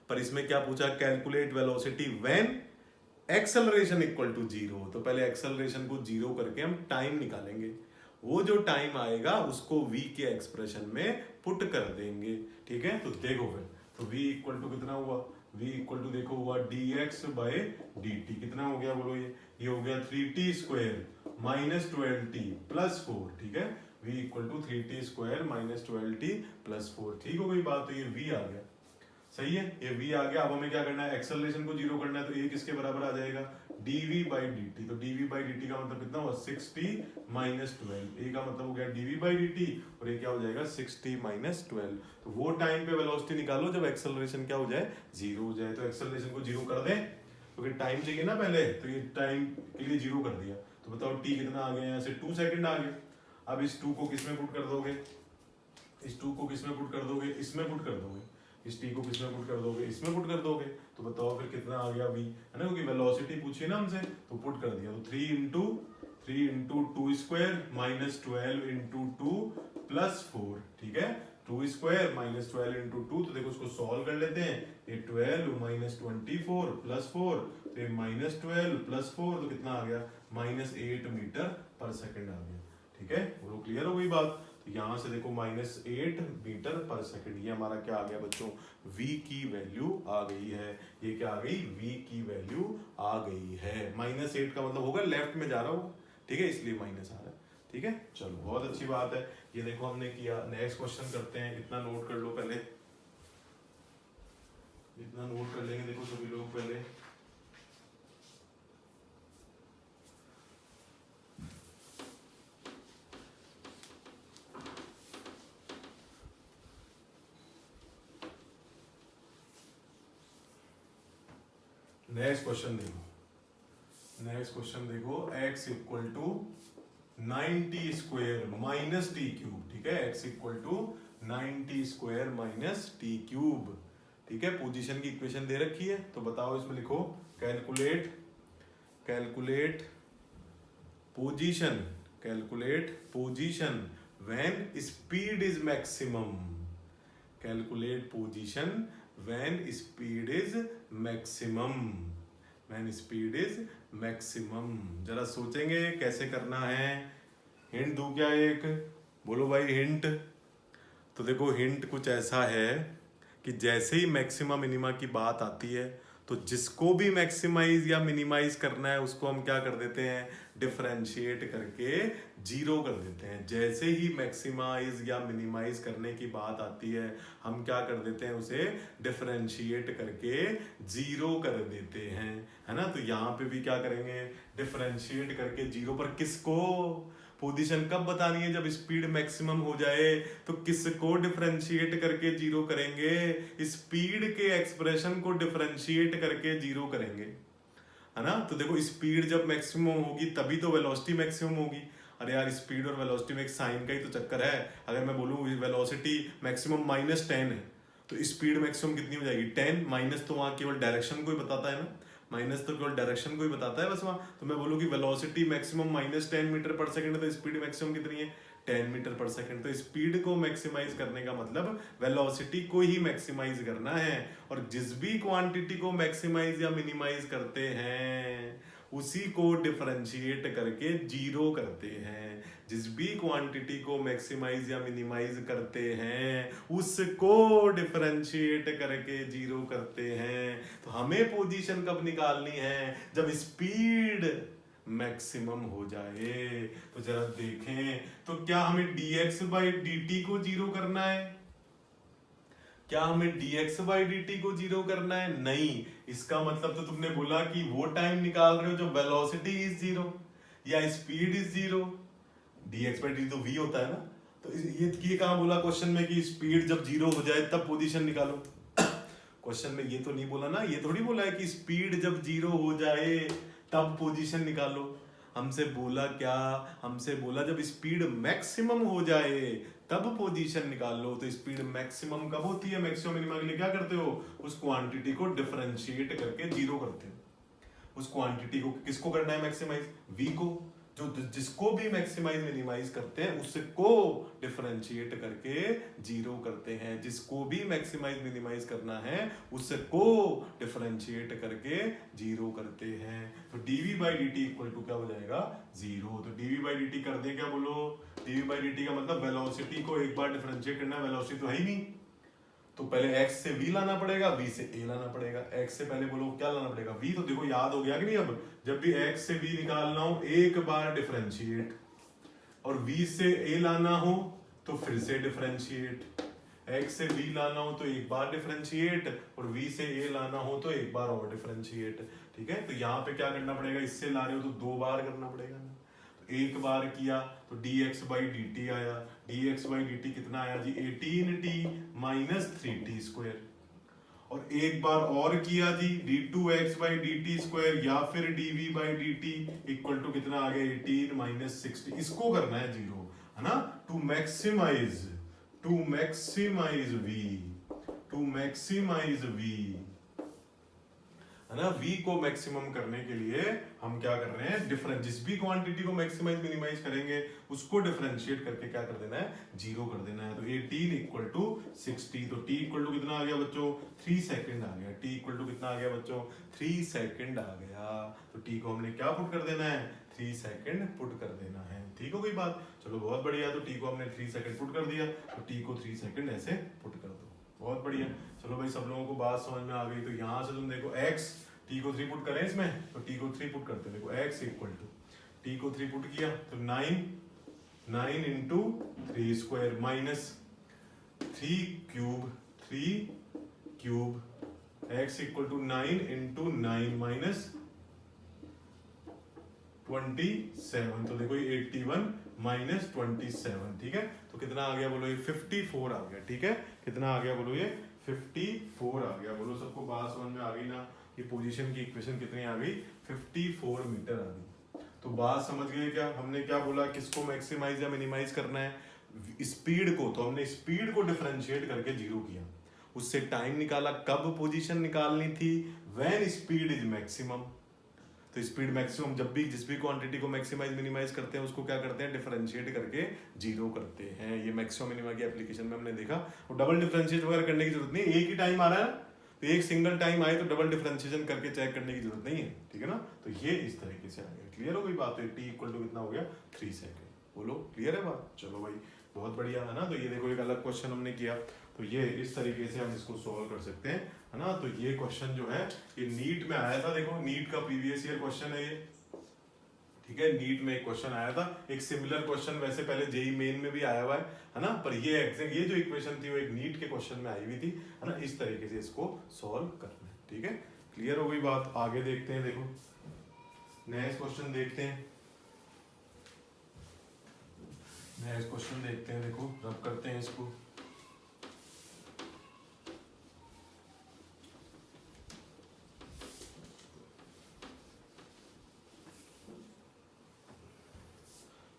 पर इसमें क्या पूछा, calculate velocity when acceleration equal to 0। तो पहले एक्सेलरेशन को 0 करके हम टाइम निकालेंगे, वो जो टाइम आएगा उसको v के एक्सप्रेशन में पुट कर देंगे। ठीक है, तो देखो फिर, तो v इक्वल टू कितना हुआ, v इक्वल टू देखो हुआ dx बाय dt, कितना हो गया बोलो, ये हो गया 3t square minus 12t plus 4। ठीक है, v equal to 3t square minus 12t plus 4। ठीक हो गई बात, तो ये v आ गया, सही है, ये v आ गया। अब हमें क्या करना है, एक्सेलरेशन को 0 करना है, तो a किसके बराबर आ जाएगा, dv बाई dt। तो dv बाई dt का मतलब कितना हुआ 60 माइनस 12, a का मतलब हो गया dv बाई dt, और ये क्या हो जाएगा 60 माइनस 12। तो वो टाइम पे वेलोसिटी निकालो जब एक्सेलरेशन क्या हो जाए 0 हो जाए। तो एक्सेलरेशन को 0 कर दें, क्योंकि टाइम चाहिए ना पहले, तो ये टाइम के लिए 0 कर दिया। तो बताओ t कितना आ गया, यहाँ से 2 सेकंड आ गए। अब इस 2 को किसमें पुट कर दोगे, इस 2 को किसमें पुट कर दोगे, इसमें पुट कर दोगे। इस t को किसमें पुट कर दोगे, इसमें पुट कर दोगे। तो बताओ फिर कितना आ गया v, है ना, क्योंकि वेलोसिटी पूछी है ना हमसे, तो पुट कर दिया। तो 3 into 2 square minus 12 into 2 plus 4। ठीक है, 2 स्क्वायर माइनस 12 इंटू 2, तो देखो उसको सॉल्व कर लेते हैं। ये 12 माइनस 24 प्लस 4, तो ये माइनस 12 प्लस 4, तो कितना आ गया माइनस 8 मीटर पर सेकंड आ गया। ठीक है, वो क्लियर हो गई बात। तो यहाँ से देखो माइनस 8 मीटर पर सेकंड, ये हमारा क्या आ गया बच्चों, v की वैल्यू आ गई है। ये क्या आ गई, v की वैल्यू आ गई है। माइनस 8 का मतलब होगा लेफ्ट में जा रहा होगा, ठीक है, इसलिए माइनस आ रहा है। ठीक है, चलो बहुत अच्छी बात है, ये देखो हमने किया। नेक्स्ट क्वेश्चन करते हैं, इतना नोट कर लो पहले, इतना नोट कर लेंगे देखो सभी लोग पहले। नेक्स्ट क्वेश्चन देखो, नेक्स्ट क्वेश्चन देखो, x equal to 90 square minus t cube. ठीक है, x equal to 90 square minus t cube. ठीक है, पोजीशन की इक्वेशन दे रखी है, तो बताओ इसमें लिखो calculate position when speed is maximum. Calculate position when speed is maximum, when speed is maximum. जरा सोचेंगे कैसे करना है। हिंट दूं क्या एक? बोलो भाई हिंट। तो देखो हिंट कुछ ऐसा है कि जैसे ही मैक्सिमा मिनिमा की बात आती है तो जिसको भी मैक्सिमाइज या मिनिमाइज करना है उसको हम क्या कर देते हैं, डिफरेंशिएट करके जीरो कर देते हैं। जैसे ही मैक्सिमाइज या मिनिमाइज करने की बात आती है हम क्या कर देते हैं, उसे डिफरेंशिएट करके जीरो कर देते हैं, है ना। तो यहाँ पे भी क्या करेंगे, डिफरेंशिएट करके जीरो पर किसको, पोजीशन कब बतानी है, जब स्पीड मैक्सिमम हो जाए तो किसको डिफरेंशिएट करके जीरो करेंगे, स्पीड के एक्सप्रेशन को डिफरेंशिएट करके जीरो करेंगे, है ना। तो देखो स्पीड जब मैक्सिमम होगी तभी तो वेलोसिटी मैक्सिमम होगी। अरे यार स्पीड और वेलोसिटी में एक साइन का ही तो चक्कर है। अगर मैं बोलूँ वेलोसिटी मैक्सिमम -10 है तो स्पीड मैक्सिमम कितनी हो जाएगी, 10। माइनस तो वहाँ केवल डायरेक्शन को ही बताता है ना, माइनस तो केवल डायरेक्शन को ही बताता है बस वहाँ। तो मैं बोलूँ कि वेलोसिटी मैक्सिमम -10 मीटर पर सेकंड है तो स्पीड मैक्सिमम कितनी है, 10 मीटर पर सेकंड। तो स्पीड को मैक्सिमाइज करने का मतलब वेलोसिटी को ही मैक्सिमाइज करना है। और जिस भी क्वांटिटी को मैक्सिमाइज या मिनिमाइज करते हैं उसी को डिफरेंशिएट करके जीरो करते हैं। जिस भी क्वांटिटी को मैक्सिमाइज या मिनिमाइज करते हैं उसको डिफरेंशिएट करके जीरो करते हैं। तो हमें पोजीशन कब निकालनी है, जब स्पीड मैक्सिमम हो जाए। तो जरा देखें, तो क्या हमें dx/dt को जीरो करना है, क्या हमें dx/dt को जीरो करना है? नहीं। इसका मतलब तो तुमने बोला कि वो टाइम निकाल रहे हो जब वेलोसिटी इज जीरो या स्पीड इज जीरो। dx/dt तो v होता है ना। तो ये कहाँ बोला क्वेश्चन में कि स्पीड जब जीरो हो जाए तब पोजीशन निकालो। क्वेश्चन में ये तो नहीं बोला ना, ये थोड़ी बोला है कि स्पीड जब जीरो हो जाए तब पोजीशन निकालो। हमसे बोला क्या, हमसे बोला जब स्पीड मैक्सिमम हो जाए तब पोजीशन निकाल लो। तो स्पीड मैक्सिमम कब होती है, मैक्सिमम मिनिमम के लिए क्या करते हो, उस क्वांटिटी को डिफरेंशिएट करके जीरो करते हो। उस क्वांटिटी को किसको करना है मैक्सिमाइज, v को। जो जिसको भी मैक्सिमाइज मिनिमाइज करते हैं उसको डिफरेंशिएट करके जीरो करते हैं। जिसको भी मैक्सिमाइज मिनिमाइज करना है उसको डिफरेंशिएट करके जीरो करते हैं। तो dv/dt इक्वल टू क्या हो जाएगा, जीरो। तो dv/dt कर दे क्या, बोलो। dv/dt का मतलब वेलोसिटी को एक बार डिफरेंशिएट करना है, वेलोसिटी तो है ही नहीं तो पहले x से v लाना पड़ेगा, v से a लाना पड़ेगा। x से पहले बोलो क्या लाना पड़ेगा, v। तो देखो याद हो गया कि नहीं, अब जब भी x से v निकालना हो एक बार डिफरेंशिएट, और v से a लाना हो तो फिर से डिफरेंशिएट। x से v लाना हो तो एक बार डिफरेंशिएट, और v से a लाना हो तो एक बार और डिफरेंशिएट। ठीक है, तो यहाँ पे क्या करना पड़ेगा, इससे ला रहे हो तो दो बार करना पड़ेगा ना। एक बार किया तो dx/dt आया, dx/dt कितना आया जी, 18t माइनस 3t²। और एक बार और किया जी d2x/dt² या फिर dv/dt इक्वल टू कितना आ गया, 18 माइनस 60। इसको करना है जीरो, है ना, टू मैक्सिमाइज v, है ना। v को मैक्सिमम करने के लिए हम क्या कर रहे हैं, डिफरेंट जिस भी क्वांटिटी को मैक्सिमाइज मिनिमाइज करेंगे उसको डिफरेंशिएट करके क्या कर देना है, जीरो कर देना है। तो 18 इक्वल टू 60। तो t इक्वल टू कितना आ गया बच्चों, 3 सेकंड आ गया। t इक्वल टू कितना आ गया बच्चों, 3 सेकंड आ गया। तो t को हमने क्या पुट कर देना है, 3 सेकंड पुट कर देना है। ठीक हो गई बात, चलो बहुत बढ़िया। तो t को हमने 3 सेकंड पुट कर दिया, तो t को 3 सेकंड ऐसे पुट कर दो, बहुत बढ़िया। चलो भाई सब लोगों को बात समझ में आ गई। तो यहाँ से तुम देखो x, t को 3 पुट करें इसमें, तो t को 3 पुट करते, देखो x इक्वल टू t को 3 पुट किया तो 9 into 3² minus 3 cube x equal to 9 into 9 minus 27। तो देखो ये 81 माइनस 27। ठीक है, तो कितना आ गया बोलो, ये 54 आ गया। ठीक है, कितना आ गया बोलो, ये 54 आ गया। बोलो सबको बात समझ में आ गई ना, ये पोजीशन की इक्वेशन कितनी आ गई, 54 मीटर आ गई। तो बात समझ गए क्या, हमने क्या बोला, किसको मैक्सिमाइज या मिनिमाइज करना है, स्पीड को। तो हमने स्पीड को डिफरेंशिएट करके जीरो किया, उससे टाइम निकाला, कब पोजीशन निकालनी थी, व्हेन स्पीड इज मैक्सिमम। तो तो स्पीड मैक्सिमम जब भी जिस भी क्वांटिटी को मैक्सिमाइज मिनिमाइज करते हैं उसको क्या करते हैं, डिफरेंशिएट करके जीरो करते हैं। ये मैक्सिमम मिनिमा की एप्लीकेशन में हमने देखा। और डबल डिफरेंशिएट वगैरह करने की जरूरत नहीं है, एक ही टाइम आ रहा है तो एक सिंगल टाइम आए तो डबल डिफरेंशिएशन करके चेक करने की जरूरत नहीं है, ठीक है ना। तो ये इस तरीके से आ गया। क्लियर हो गई बात? तो टी इक्वल टू कितना हो गया, 3 सेकेंड। बोलो क्लियर है बात? चलो भाई बहुत बढ़िया है ना। तो ये देखो एक अलग क्वेश्चन हमने किया, तो ये इस तरीके से हम इसको सॉल्व कर सकते हैं, है ना। तो ये क्वेश्चन जो है ये नीट में आया था, देखो नीट का प्रीवियस ईयर क्वेश्चन है ये, ठीक है। नीट में एक क्वेश्चन आया था, एक सिमिलर क्वेश्चन वैसे पहले जेई मेन में भी आया हुआ है ना, पर ये जो इक्वेशन थी वो एक नीट के क्वेश्चन में आई हुई थी, है ना। इस तरीके से इसको सॉल्व करना है, ठीक है। क्लियर हो गई बात? आगे देखते हैं, देखो नेक्स्ट क्वेश्चन देखते हैं, नेक्स्ट क्वेश्चन देखते हैं, देखो रब करते हैं इसको।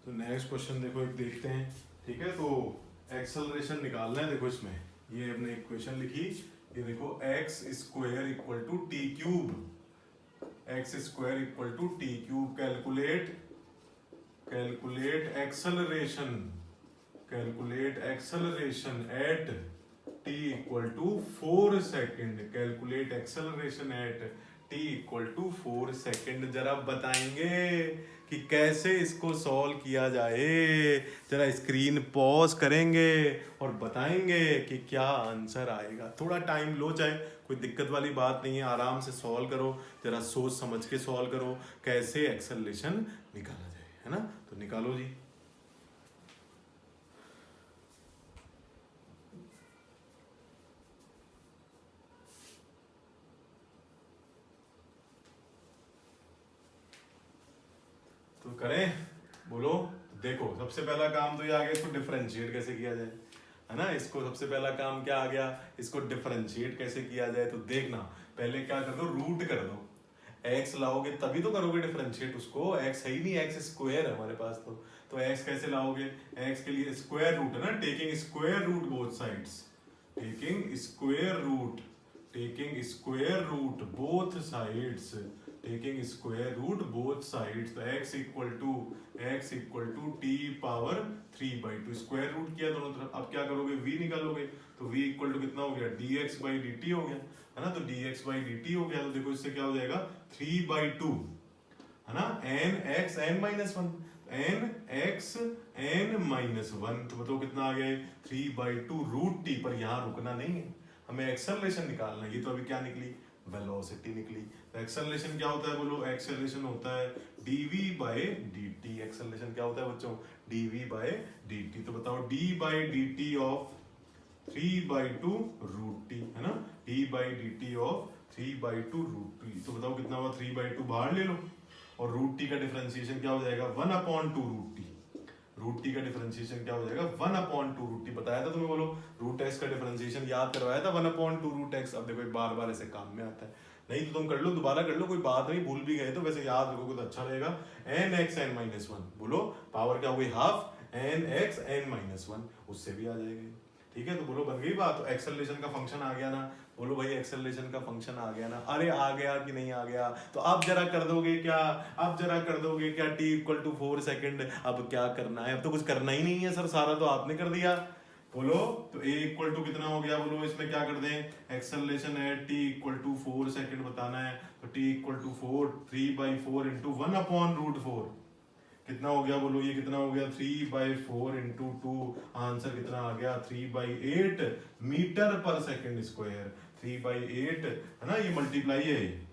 तो नेक्स्ट क्वेश्चन देखो एक देखते हैं, ठीक है। तो एक्सेलरेशन निकालना है, देखो इसमें ये अपने इक्वेशन लिखी, ये देखो x square equal to t cube, x square equal to t cube. Calculate acceleration at t equal to 4 second. Calculate acceleration at t equal to 4 second. जरा बताएंगे कि कैसे इसको सॉल्व किया जाए, जरा स्क्रीन पॉज करेंगे और बताएंगे कि क्या आंसर आएगा। थोड़ा टाइम लो, चाहे कोई दिक्कत वाली बात नहीं है, आराम से सॉल्व करो, जरा सोच समझ के सॉल्व करो कैसे एक्सेलरेशन निकाला जाए, है ना। तो निकालो जी। तो करें, बोलो। देखो सबसे पहला काम तो ये आ गया, इसको डिफरेंशिएट कैसे किया जाए, है ना। इसको सबसे पहला काम क्या आ गया, इसको डिफरेंशिएट कैसे किया जाए। तो देखना पहले क्या कर दो, रूट कर दो। एक्स लाओगे तभी तो करोगे डिफरेंशिएट उसको, एक्स है ही नहीं, एक्स स्क्वायर है हमारे पास। तो एक्स कैसे लाओगे, एक्स के लिए स्क्वायर रूट है ना, taking square root both sides, taking square root both sides, taking square root both sides. तो x equal to t power 3/2 square root किया दोनों तरफ। अब क्या करोगे, v निकालोगे, तो v इक्वल टू कितना हो गया, dx/dt हो गया, है ना। तो dx/dt हो गया, तो देखो इससे क्या हो जाएगा 3/2, है ना, nx n-1, nx n-1। तो बताओ कितना आ गया, 3/2 रूट टी। पर यहाँ रुकना नहीं है, हमें एक्सेलरेशन निकालना है। ये तो अभी क्या निकली, वेलोसिटी निकली। तो एक्सेलरेशन क्या होता है, बोलो। एक्सेलरेशन होता है dv/dt। एक्सेलरेशन क्या होता है बच्चों, dv/dt। तो बताओ d/dt ऑफ 3/2 रूट टी, है ना, d/dt ऑफ 3/2 रूट टी। तो बताओ कितना हुआ, 3/2 बाहर ले लो, और रूट टी का डिफरेंशिएशन क्या हो जाएगा, 1/2 रूट टी। रूट टी का डिफरेंशिएशन क्या हो जाएगा, 1/2 रूट टी। बताया था तुम्हें, बोलो। रूट एक्स का डिफरेंशिएशन याद करवाया था, 1/2 रूट एक्स। अब देखो बार बार ऐसे काम में आता है, नहीं तो तुम कर लो, दोबारा कर लो, कोई बात नहीं, भूल भी गए तो वैसे याद रखोगे तो अच्छा रहेगा। nx n-1, बोलो पावर क्या हुई, हाफ nx n-1, उससे भी आ जाएगा, ठीक है। तो बोलो बन गई बात। तो एक्सेलरेशन का फंक्शन आ गया ना, बोलो भाई एक्सेलरेशन का फंक्शन आ गया ना। अरे आ गया कि नहीं आ गया, तो अब जरा कर दोगे क्या, t इक्वल टू 4 सेकेंड। अब क्या करना है, अब तो कुछ करना ही नहीं है सर, सारा तो आपने कर दिया। बोलो तो a इक्वल टू कितना हो गया, बोलो इसमें क्या कर दें, एक्सेलरेशन है t इक्वल टू 4 सेकेंड बताना है। तो t इक्वल टू 4, 3/4 इंटू 1/√4 कितना हो गया, बोलो ये कितना हो गया, 3/4 इंटू 2। आंसर कितना आ गया, 3/8 मीटर पर सेकेंड स्क्वायर। 3/8 है ना, ये मल्टीप्लाई है,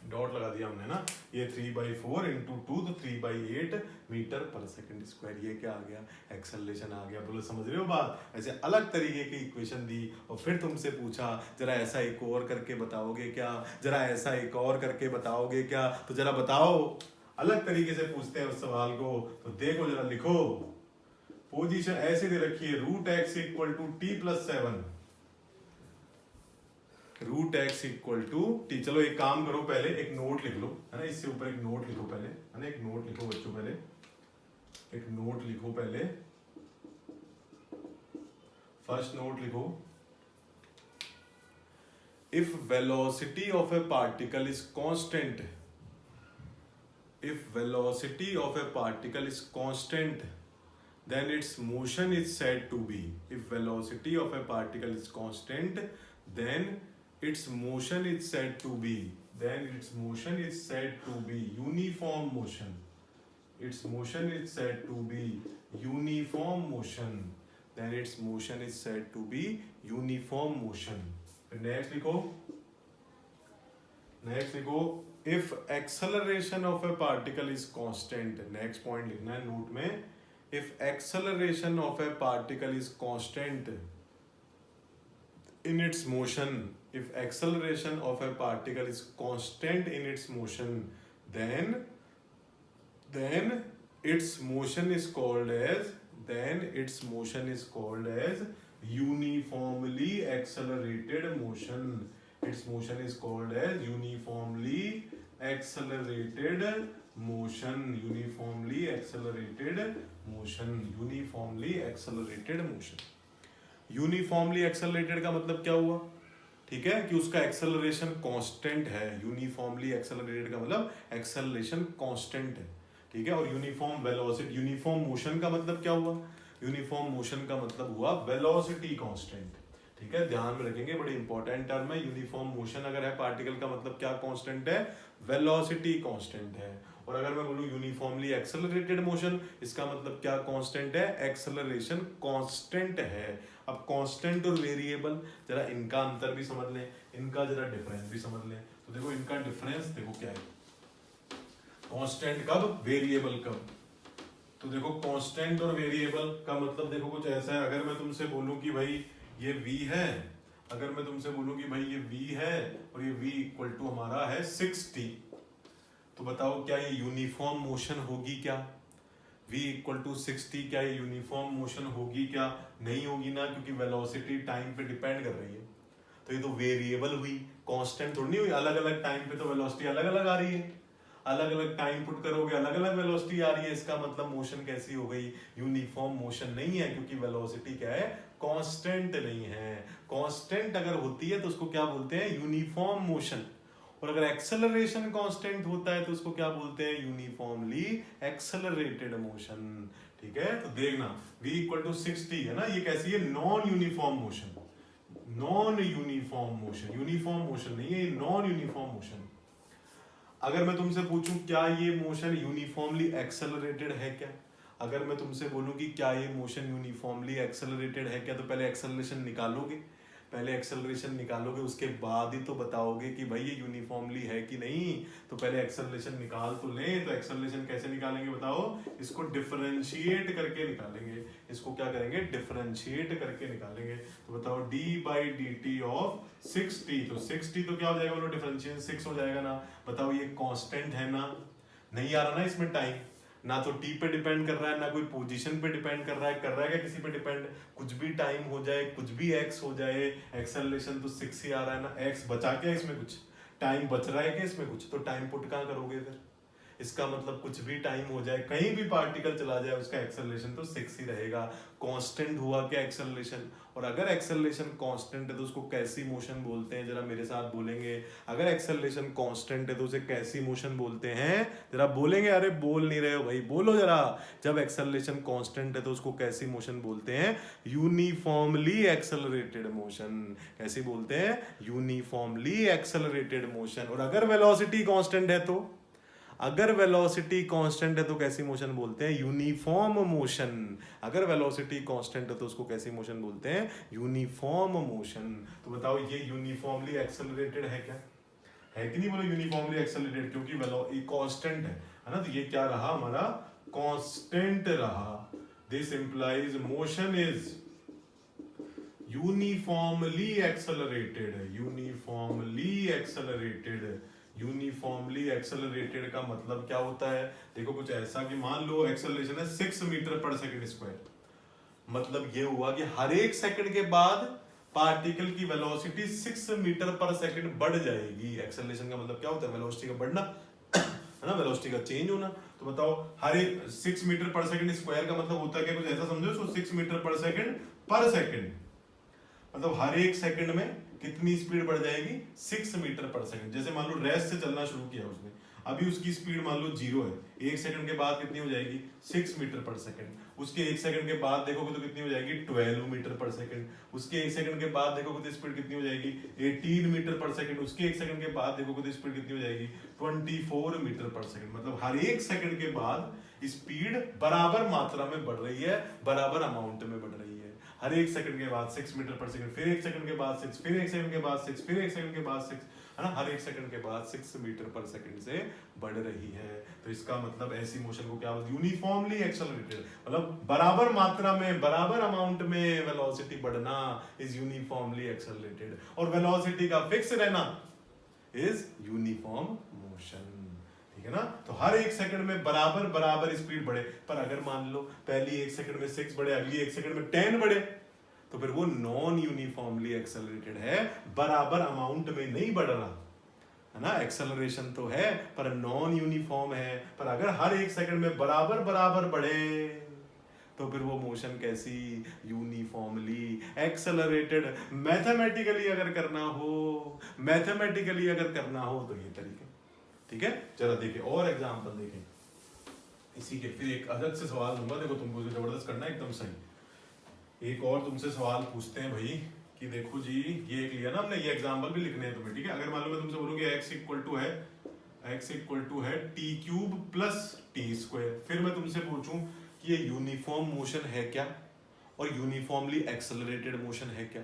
डॉट लगा दिया हमने ना, ये 3/4 इंटू 2, तो 3/8 मीटर पर सेकेंड स्क्वायर। ये क्या आ गया, एक्सेलरेशन आ गया। बोलो समझ रहे हो बात। ऐसे अलग तरीके की इक्वेशन दी और फिर तुमसे पूछा जरा ऐसा एक और करके बताओगे क्या, जरा ऐसा एक और करके बताओगे क्या। तो जरा बताओ, अलग तरीके से पूछते हैं उस सवाल को। तो देखो जरा लिखो, पोजीशन ऐसे दे रखी है, root x equal to t plus 7, root x equal to t. चलो एक काम करो, पहले एक नोट लिख लो, है ना, इससे ऊपर एक नोट लिखो पहले, है ना, एक नोट लिखो बच्चों, पहले एक नोट लिखो, पहले फर्स्ट नोट लिखो, if velocity of A particle is constant, if velocity of a particle is constant, then its motion is said to be, if velocity of a particle is constant, then its motion is said to be, then its motion is said to be uniform motion. Its motion is said to be uniform motion. Then its motion is said to be uniform motion. Next लिखो, next लिखो, if acceleration of a particle is constant, next point लिखना है note में, if acceleration of a particle is constant in its motion, if acceleration of a particle is constant in its motion, then its motion is called as, then its motion is called as uniformly accelerated motion. Its motion is called as uniformly accelerated motion. Uniformly accelerated motion. Uniformly accelerated motion. Uniformly accelerated का मतलब क्या हुआ? ठीक है कि उसका acceleration constant है. Uniformly accelerated का मतलब एक्सेलरेशन कांस्टेंट है. ठीक है. और यूनिफॉर्म वेलोसिटी, यूनिफॉर्म मोशन का मतलब क्या हुआ? यूनिफॉर्म मोशन का मतलब हुआ वेलोसिटी कांस्टेंट. ठीक है, ध्यान में रखेंगे, बड़ी इंपॉर्टेंट टर्म है. यूनिफॉर्म मोशन अगर है पार्टिकल का मतलब क्या कांस्टेंट है? वेलोसिटी कांस्टेंट है. और अगर मैं बोलूं यूनिफॉर्मली एक्सेलरेटेड मोशन, इसका मतलब क्या कांस्टेंट है? एक्सेलरेशन कांस्टेंट है. अब कांस्टेंट और वेरिएबल, जरा इनका अंतर भी समझ लें, इनका जरा डिफरेंस भी समझ लें. तो देखो इनका डिफरेंस देखो क्या है. कांस्टेंट कब, वेरिएबल कब. तो देखो कांस्टेंट और वेरिएबल का मतलब देखो कुछ ऐसा है. अगर मैं तुमसे बोलूं कि भाई ये v है, अगर मैं तुमसे बोलूं कि भाई ये v है और ये v इक्वल टू हमारा है 60, तो बताओ क्या ये यूनिफॉर्म मोशन होगी क्या? v इक्वल टू 60 क्या ये यूनिफॉर्म मोशन होगी क्या? नहीं होगी ना, क्योंकि वेलोसिटी टाइम पे डिपेंड कर रही है. तो ये तो वेरिएबल हुई, कांस्टेंट थोड़ी नहीं हुई. अलग अलग टाइम पे तो वेलोसिटी अलग अलग आ रही है. अलग अलग टाइम पुट करोगे अलग अलग वेलोसिटी आ रही है. इसका मतलब मोशन कैसी हो गई? यूनिफॉर्म मोशन नहीं है, क्योंकि वेलोसिटी क्या है? कांस्टेंट नहीं है. कांस्टेंट अगर होती है तो उसको क्या बोलते हैं? Uniform motion. और अगर एक्सेलरेशन कांस्टेंट होता है तो उसको क्या बोलते हैं? Uniformly accelerated motion. ठीक है, तो देखना v इक्वल टू 60 है ना, ये कैसी है? Non uniform motion. Non uniform motion, uniform motion नहीं है, नॉन यूनिफॉर्म मोशन. अगर मैं तुमसे पूछूं क्या ये मोशन यूनिफॉर्मली एक्सेलरेटेड है क्या? अगर मैं तुमसे बोलूं कि क्या ये मोशन यूनिफॉर्मली एक्सेलरेटेड है क्या, तो पहले एक्सेलरेशन निकालोगे. पहले एक्सेलरेशन निकालोगे, उसके बाद ही तो बताओगे कि भाई ये यूनिफॉर्मली है कि नहीं. तो पहले एक्सेलरेशन निकाल तो लें. तो एक्सेलरेशन कैसे निकालेंगे बताओ? इसको डिफरेंशिएट करके निकालेंगे. इसको क्या करेंगे? डिफरेंशिएट करके निकालेंगे. तो बताओ d by d T of 60. तो 60 तो क्या हो जाएगा बोलो? डिफरेंशिएशन 6 हो जाएगा ना. बताओ ये कांस्टेंट है ना? नहीं आ रहा ना इसमें टाइम. ना तो t पे डिपेंड कर रहा है, ना कोई पोजीशन पे डिपेंड कर रहा है. कर रहा है क्या किसी पे डिपेंड? कुछ भी टाइम हो जाए, कुछ भी x हो जाए, एक्सेलरेशन तो 6 ही आ रहा है ना. x बचा क्या इसमें? कुछ टाइम बच रहा है क्या इसमें? कुछ तो टाइम पुट कहाँ करोगे फिर? इसका मतलब कुछ भी टाइम हो जाए, कहीं भी पार्टिकल चला जाए, उसका एक्सेलरेशन तो 6 ही रहेगा. कांस्टेंट हुआ क्या एक्सेलरेशन? और अगर एक्सेलरेशन कांस्टेंट है तो उसको कैसी मोशन बोलते हैं? जरा मेरे साथ बोलेंगे. अगर एक्सेलरेशन कांस्टेंट है तो उसे कैसी मोशन बोलते हैं? जरा बोलेंगे. अरे बोल नहीं रहे हो भाई, बोलो जरा. जब एक्सेलरेशन कांस्टेंट है तो उसको कैसी मोशन बोलते हैं? Uniformly accelerated motion. कैसी बोलते हैं? Uniformly accelerated motion. और अगर वेलोसिटी कांस्टेंट है तो, अगर वेलोसिटी कांस्टेंट है तो कैसी मोशन बोलते हैं? Uniform motion. अगर वेलोसिटी कांस्टेंट है तो उसको कैसी मोशन बोलते हैं? Uniform motion. तो बताओ ये यूनिफॉर्मली एक्सेलरेटेड है क्या? है कि नहीं बोलो? यूनिफॉर्मली एक्सेलरेटेड, क्योंकि वेलोसिटी कांस्टेंट है ना. तो ये क्या रहा हमारा? कांस्टेंट रहा. This implies motion is uniformly accelerated. Uniformly accelerated. Uniformly accelerated का मतलब क्या होता है? देखो कुछ ऐसा कि मान लो एक्सेलरेशन है 6 मीटर पर सेकंड स्क्वायर. मतलब ये हुआ कि हर एक सेकंड के बाद पार्टिकल की वेलोसिटी 6 मीटर पर सेकंड बढ़ जाएगी. एक्सेलरेशन का मतलब क्या होता है? वेलोसिटी का बढ़ना है ना, वेलोसिटी का चेंज होना. तो बताओ हर एक 6 मीटर पर सेकंड स्क्वायर का मतलब होता है क्या? कुछ ऐसा समझो. सो 6 मीटर पर सेकंड मतलब हर एक सेकंड में कितनी स्पीड बढ़ जाएगी? 6 मीटर पर सेकंड. जैसे मान लो रेस्ट से चलना शुरू किया उसने, अभी उसकी स्पीड मान लो 0 है, 1 सेकंड के बाद कितनी हो जाएगी 6 मीटर पर सेकंड। उसके 1 सेकंड के बाद देखोगे तो कितनी हो जाएगी 12 मीटर पर सेकंड। उसके 1 सेकंड के बाद देखोगे तो स्पीड कितनी हो जाएगी 18 मीटर पर सेकंड। उसके 1 सेकंड के बाद देखोगे तो स्पीड कितनी हो जाएगी 24 मीटर पर सेकंड। मतलब हर 1 सेकंड के बाद स्पीड बराबर मात्रा में बढ़ रही है, बराबर अमाउंट में बढ़ रही है। हर 1 सेकंड के बाद 6 मीटर पर सेकंड, फिर 1 सेकंड के बाद 6, फिर 1 सेकंड के बाद 6, फिर 1 सेकंड के बाद 6, है ना। हर 1 सेकंड के बाद 6 मीटर पर सेकंड से बढ़ रही है। तो इसका मतलब ऐसी मोशन को क्या बोलते हैं, यूनिफॉर्मली एक्सेलरेटेड, मतलब बराबर मात्रा में, बराबर अमाउंट में वेलोसिटी बढ़ना इज यूनिफॉर्मली एक्सेलरेटेड। और वेलोसिटी का फिक्स रहना इज यूनिफॉर्म मोशन, ठीक है ना। तो हर 1 सेकंड में बराबर बराबर स्पीड बढ़े, पर अगर मान लो पहली 1 सेकंड में 6 बढ़े, अगली 1 सेकंड में 10 बढ़े, तो फिर वो नॉन यूनिफॉर्मली एक्सेलरेटेड है, बराबर अमाउंट में नहीं बढ़ रहा, है ना। एक्सेलरेशन तो है पर नॉन यूनिफॉर्म है। पर अगर हर 1 सेकंड में बराबर बराबर बढ़े तो फिर वो मोशन कैसी, यूनिफॉर्मली एक्सेलरेटेड। मैथमेटिकली अगर करना हो, मैथमेटिकली अगर करना हो तो ये तरीके, ठीक है। चलो देखिए और एग्जांपल देखें इसी के, फिर एक अलग से सवाल दूंगा, देखो तुमको जबरदस्त करना है एकदम सही। एक और तुमसे सवाल पूछते हैं भाई कि देखो जी ये एक लिया ना हमने, ये एग्जांपल भी लिखने हैं तुम्हें, ठीक है। अगर मान लो मैं तुमसे बोलूं कि x इक्वल टू है T cube plus t square, फिर मैं तुमसे पूछूं कि ये यूनिफॉर्म मोशन है क्या और यूनिफॉर्मली एक्सेलरेटेड मोशन है क्या,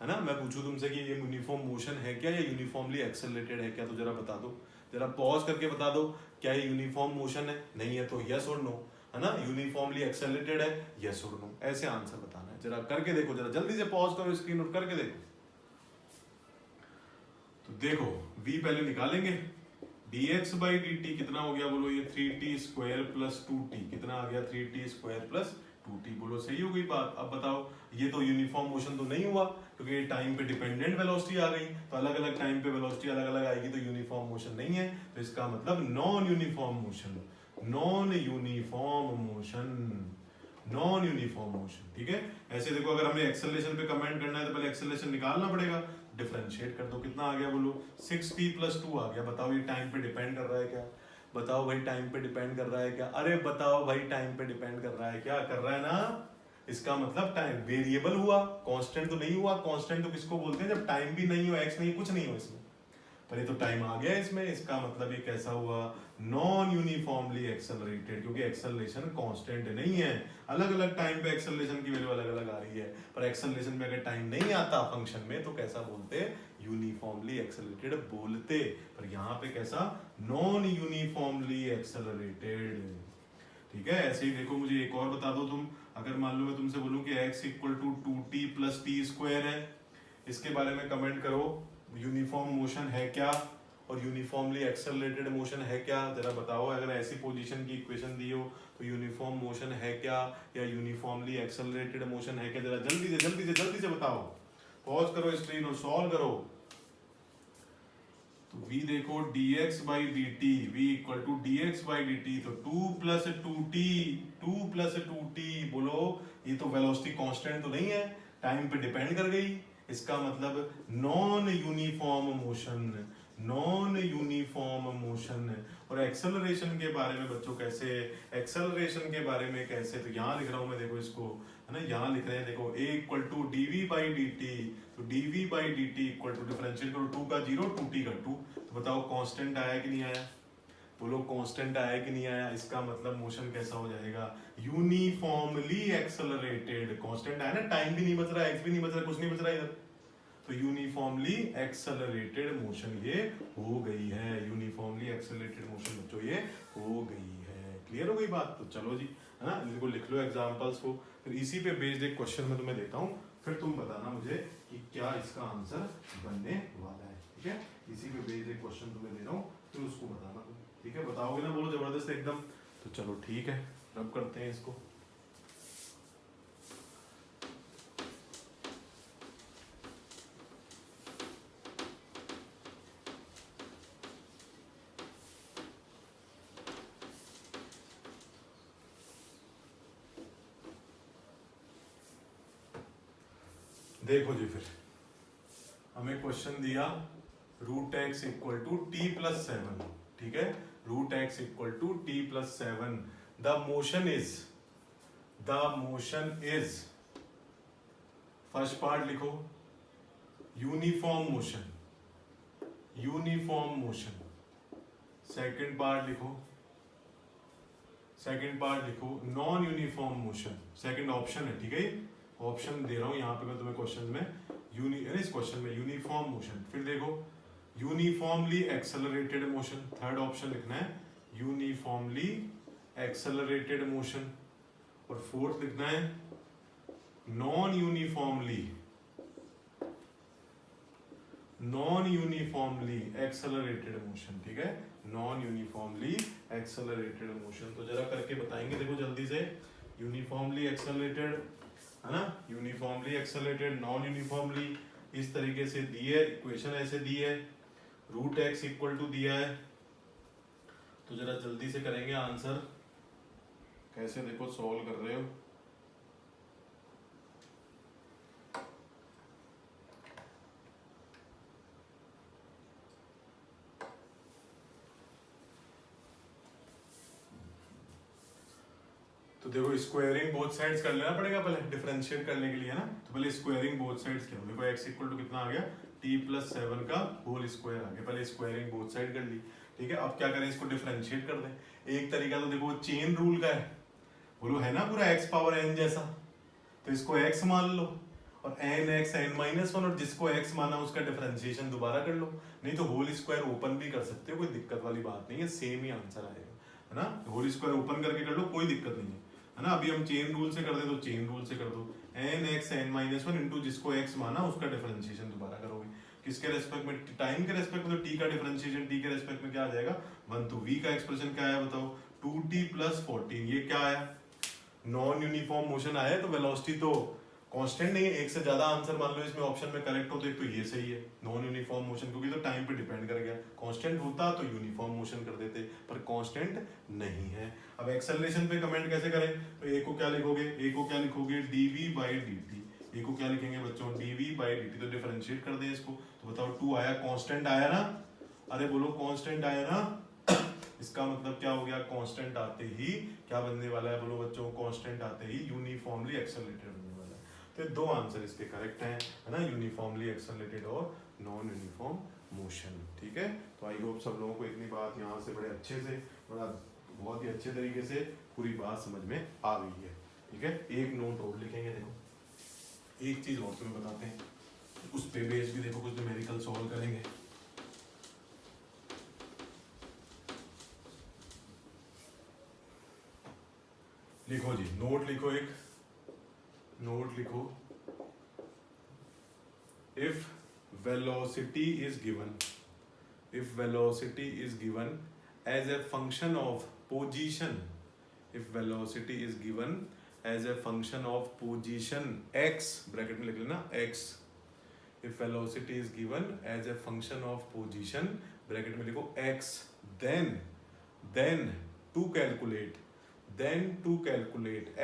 है ना। मैं पूछूं तुमसे कि ये यूनिफॉर्म मोशन है क्या या यूनिफॉर्मली एक्सेलरेटेड है क्या, तो जरा बता दो, जरा पॉज करके बता दो, क्या ये यूनिफॉर्म मोशन है, नहीं है तो यस और नो, है ना। यूनिफॉर्मली एक्सेलरेटेड है, यस और नो, ऐसे आंसर बताना है। जरा करके देखो, जरा जल्दी से पॉज करो स्क्रीन और करके देखो। तो देखो v पहले निकालेंगे, dx बाई dt कितना हो गया बोलो, ये 3t स्क्वायर प्लस 2t, कितना आ गया 3t स्क्वायर प्लस 2t, बोलो सही हो गई बात। अब बताओ ये तो यूनिफॉर्म मोशन तो नहीं हुआ क्योंकि ये टाइम पे डिपेंडेंट वेलोसिटी आ गई, तो अलग अलग टाइम पे वेलोसिटी अलग अलग आएगी तो यूनिफॉर्म मोशन नहीं है। तो इसका मतलब non uniform motion, non uniform motion, non uniform motion, ठीक है। ऐसे देखो अगर हमें एक्सेलरेशन पे कमेंट करना है तो पहले एक्सेलरेशन निकालना पड़ेगा, डिफरेंशिएट कर दो, कितना आ गया बोलो 6t प्लस 2 आ गया। बताओ ये टाइम पे डिपेंड कर रहा है क्या, बताओ भाई टाइम पे डिपेंड कर रहा है क्या, अरे बताओ भाई टाइम पे डिपेंड कर रहा है क्या, कर रहा है ना। इसका मतलब टाइम वेरिएबल हुआ, कांस्टेंट तो नहीं हुआ। कांस्टेंट तो किसको बोलते हैं जब टाइम भी नहीं हो, एक्स नहीं, कुछ नहीं हो इसमें, पर ये तो टाइम आ गया इसमें। इसका मतलब ये कैसा हुआ, नॉन यूनिफॉर्मली एक्सेलरेटेड, क्योंकि एक्सेलरेशन कांस्टेंट नहीं है। अलग अलग टाइम पे एक्सेलरेशन की वैल्यू अलग अलग आ रही है, पर एक्सेलरेशन में अगर टाइम नहीं आता फंक्शन में तो कैसा बोलते, यूनिफॉर्मली एक्सेलरेटेड बोलते। पर यहाँ पे कैसा, नॉन यूनिफॉर्मली एक्सेलरेटेड, ठीक है। ऐसे ही देखो मुझे एक और बता दो तुम, अगर मान लो मैं तुमसे बोलूं कि x equal to 2t plus t square है, इसके बारे में कमेंट करो, यूनिफॉर्म मोशन है क्या और यूनिफॉर्मली एक्सेलरेटेड मोशन है क्या, जरा बताओ। अगर ऐसी पोजीशन की इक्वेशन दी हो तो यूनिफॉर्म मोशन है क्या या यूनिफॉर्मली एक्सेलरेटेड मोशन है क्या, जरा जल्दी से जल्दी से जल्दी से बताओ। पॉज करो स्क्रीन और सॉल्व करो। तो v देखो dx by d t, v equal to dx by d t, तो 2 प्लस 2t बोलो, ये तो वेलोसिटी कांस्टेंट तो नहीं है, टाइम पे डिपेंड कर गई। इसका मतलब non uniform motion, non uniform motion. और एक्सेलरेशन के बारे में बच्चों कैसे, एक्सेलरेशन के बारे में कैसे, तो यहाँ लिख रहा हूं मैं, देखो इसको, है ना, यहाँ लिख रहे हैं देखो a equal to dv by dt, तो dv by dt equal to, differentiate करो 2 का 0 2t का 2, तो बताओ कांस्टेंट आया कि नहीं आया, बोलो कांस्टेंट आया कि नहीं आया। इसका मतलब मोशन कैसा हो जाएगा, यूनिफॉर्मली एक्सेलरेटेड। कांस्टेंट आया ना, टाइम भी नहीं बच रहा, एक्स भी नहीं बच रहा, कुछ नहीं बच रहा इधर, तो यूनिफॉर्मली एक्सेलरेटेड मोशन ये हो गई है, यूनिफॉर्मली एक्सेलरेटेड मोशन बच्चों ये हो गई है। क्लियर हो गई बात। तो चलो जी, है ना, इनको लिख लो एग्जांपल्स को, फिर इसी पे बेस्ड एक क्वेश्चन मैं तुम्हें देता हूँ, फिर तुम बताना मुझे कि क्या इसका आंसर बनने वाला है, ठीक है। इसी पे बेस्ड एक क्वेश्चन तुम्हें दे रहा हूँ, फिर उसको बताना तुम, ठीक है। बताओगे ना, बोलो जबरदस्त एकदम। तो चलो ठीक है, रब करते हैं इसको। देखो जी, फिर हमें क्वेश्चन दिया root x equal to t plus 7, ठीक है। Root x equal to t plus 7। The motion is first part लिखो यूनिफॉर्म मोशन। सेकंड पार्ट लिखो non uniform motion. Second option है, ठीक है, ऑप्शन दे रहा हूं यहां पे मैं तुम्हें क्वेश्चन में, इस क्वेश्चन में यूनिफॉर्म मोशन। फिर देखो uniformly accelerated motion, third option लिखना है यूनिफॉर्मली एक्सेलरेटेड मोशन। और फोर्थ लिखना है नॉन यूनिफॉर्मली एक्सेलरेटेड मोशन, ठीक है, नॉन यूनिफॉर्मली एक्सेलरेटेड मोशन। तो जरा करके बताएंगे, देखो जल्दी से। यूनिफॉर्मली एक्सेलरेटेड है ना, यूनिफॉर्मली एक्सेलरेटेड, नॉन यूनिफॉर्मली, इस तरीके से दी है इक्वेशन, ऐसे दी है, रूट एक्स इक्वल टू दिया है। तो जरा जल्दी से करेंगे आंसर, कैसे देखो सॉल्व कर रहे हो। तो देखो स्क्वायरिंग बोथ साइड्स कर लेना पड़ेगा पहले, डिफरेंशिएट करने के लिए, है ना। तो पहले स्क्वायरिंग बोथ साइड्स क्या हो, देखो x इक्वल टू कितना आ गया, t प्लस 7 का होल स्क्वायर आ गया। पहले स्क्वायरिंग बोथ साइड कर ली, ठीक है। अब क्या करें, इसको डिफरेंशिएट कर दें। एक तरीका तो देखो चेन रूल का है, बोलो है ना पूरा x पावर n जैसा, तो इसको x मान लो और n(x) n-1 और जिसको x माना उसका डिफरेंशिएशन दोबारा कर लो। नहीं तो होल स्क्वायर ओपन भी कर सकते हो, कोई दिक्कत वाली बात नहीं है, सेम ही आंसर आएगा, है ना। होल स्क्वायर ओपन करके कर लो, कोई दिक्कत नहीं है ना। अभी हम चेन रूल से कर दे तो चेन रूल से कर दो, n(x) n-1 इंटू जिसको x माना उसका डिफरेंशिएशन दोबारा करोगे। किसके रेस्पेक्ट में, टाइम के रेस्पेक्ट में, तो t का डिफरेंशिएशन t के रेस्पेक्ट में क्या आ जाएगा 1। तो v का एक्सप्रेशन क्या आया बताओ, 2t प्लस 14, ये क्या आया, नॉन यूनिफॉर्म मोशन आया। तो वेलोसिटी तो कांस्टेंट नहीं है, एक से ज्यादा आंसर मान लो इसमें ऑप्शन में करेक्ट हो तो एक तो ये सही है नॉन यूनिफॉर्म मोशन, क्योंकि तो टाइम पे डिपेंड कर गया। कांस्टेंट होता तो यूनिफॉर्म मोशन कर देते, पर कांस्टेंट नहीं है। अब एक्सेलरेशन पे कमेंट कैसे करें, तो ए को क्या लिखोगे, dv बाई dt। ए को क्या लिखेंगे बच्चों, dv बाई dt। तो डिफरेंशिएट कर दें इसको, तो बताओ 2 आया, कांस्टेंट आया ना, अरे बोलो कांस्टेंट आया ना। इसका मतलब क्या हो गया, कांस्टेंट आते ही क्या बनने वाला है, बोलो बच्चों, कांस्टेंट आते ही यूनिफॉर्मली एक्सेलरेटेड बनने वाला है। तो दो आंसर इसके करेक्ट हैं, है ना, यूनिफॉर्मली एक्सेलरेटेड और नॉन यूनिफॉर्म मोशन, ठीक है। तो आई होप सब लोगों को इतनी बात यहाँ से बड़े अच्छे से, बड़ा बहुत ही अच्छे तरीके से पूरी बात समझ में आ गई है, ठीक है। एक नोट और लिखेंगे, देखो एक चीज और तुम्हें बताते हैं, उस पे बेस भी देखो कुछ न्यूमेरिकल सॉल्व करेंगे। लिखो जी, नोट लिखो, एक नोट लिखो, if velocity is given as a function of position, if velocity is given as a function of position x, bracket में लिख लेना x, if velocity is given as a function of position, bracket में लिखो x, then to calculate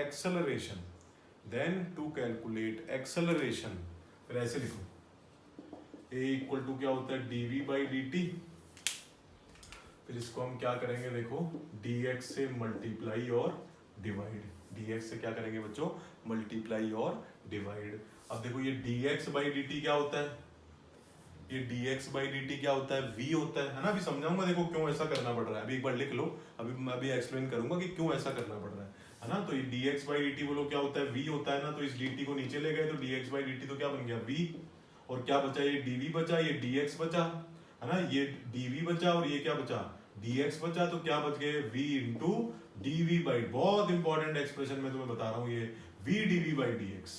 acceleration, फिर ऐसे लिखो, a equal to क्या होता है, dv बाई dt। फिर इसको हम क्या करेंगे, देखो dx से मल्टीप्लाई और डिवाइड, dx से क्या करेंगे बच्चों, मल्टीप्लाई और डिवाइड। अब देखो ये dx बाई dt क्या होता है, ये dx बाई dt क्या होता है, v होता है ना। अभी समझाऊंगा देखो क्यों ऐसा करना पड़ रहा है, अभी एक बार लिख लो, अभी एक्सप्लेन करूंगा कि क्यों ऐसा करना पड़ रहा है ना। तो ये dx बाई dt बोलो क्या होता है, v होता है ना। तो इस dt को नीचे ले गए तो dx बाई dt तो क्या बन गया, v, और क्या बचा, ये dv बचा, ये dx बचा, है ना, ये dv बचा और ये क्या बचा, dx बचा। तो क्या बच गए, v इंटू dv बाई, बहुत इंपॉर्टेंट एक्सप्रेशन मैं तुम्हें बता रहा हूँ, ये v dv by dx,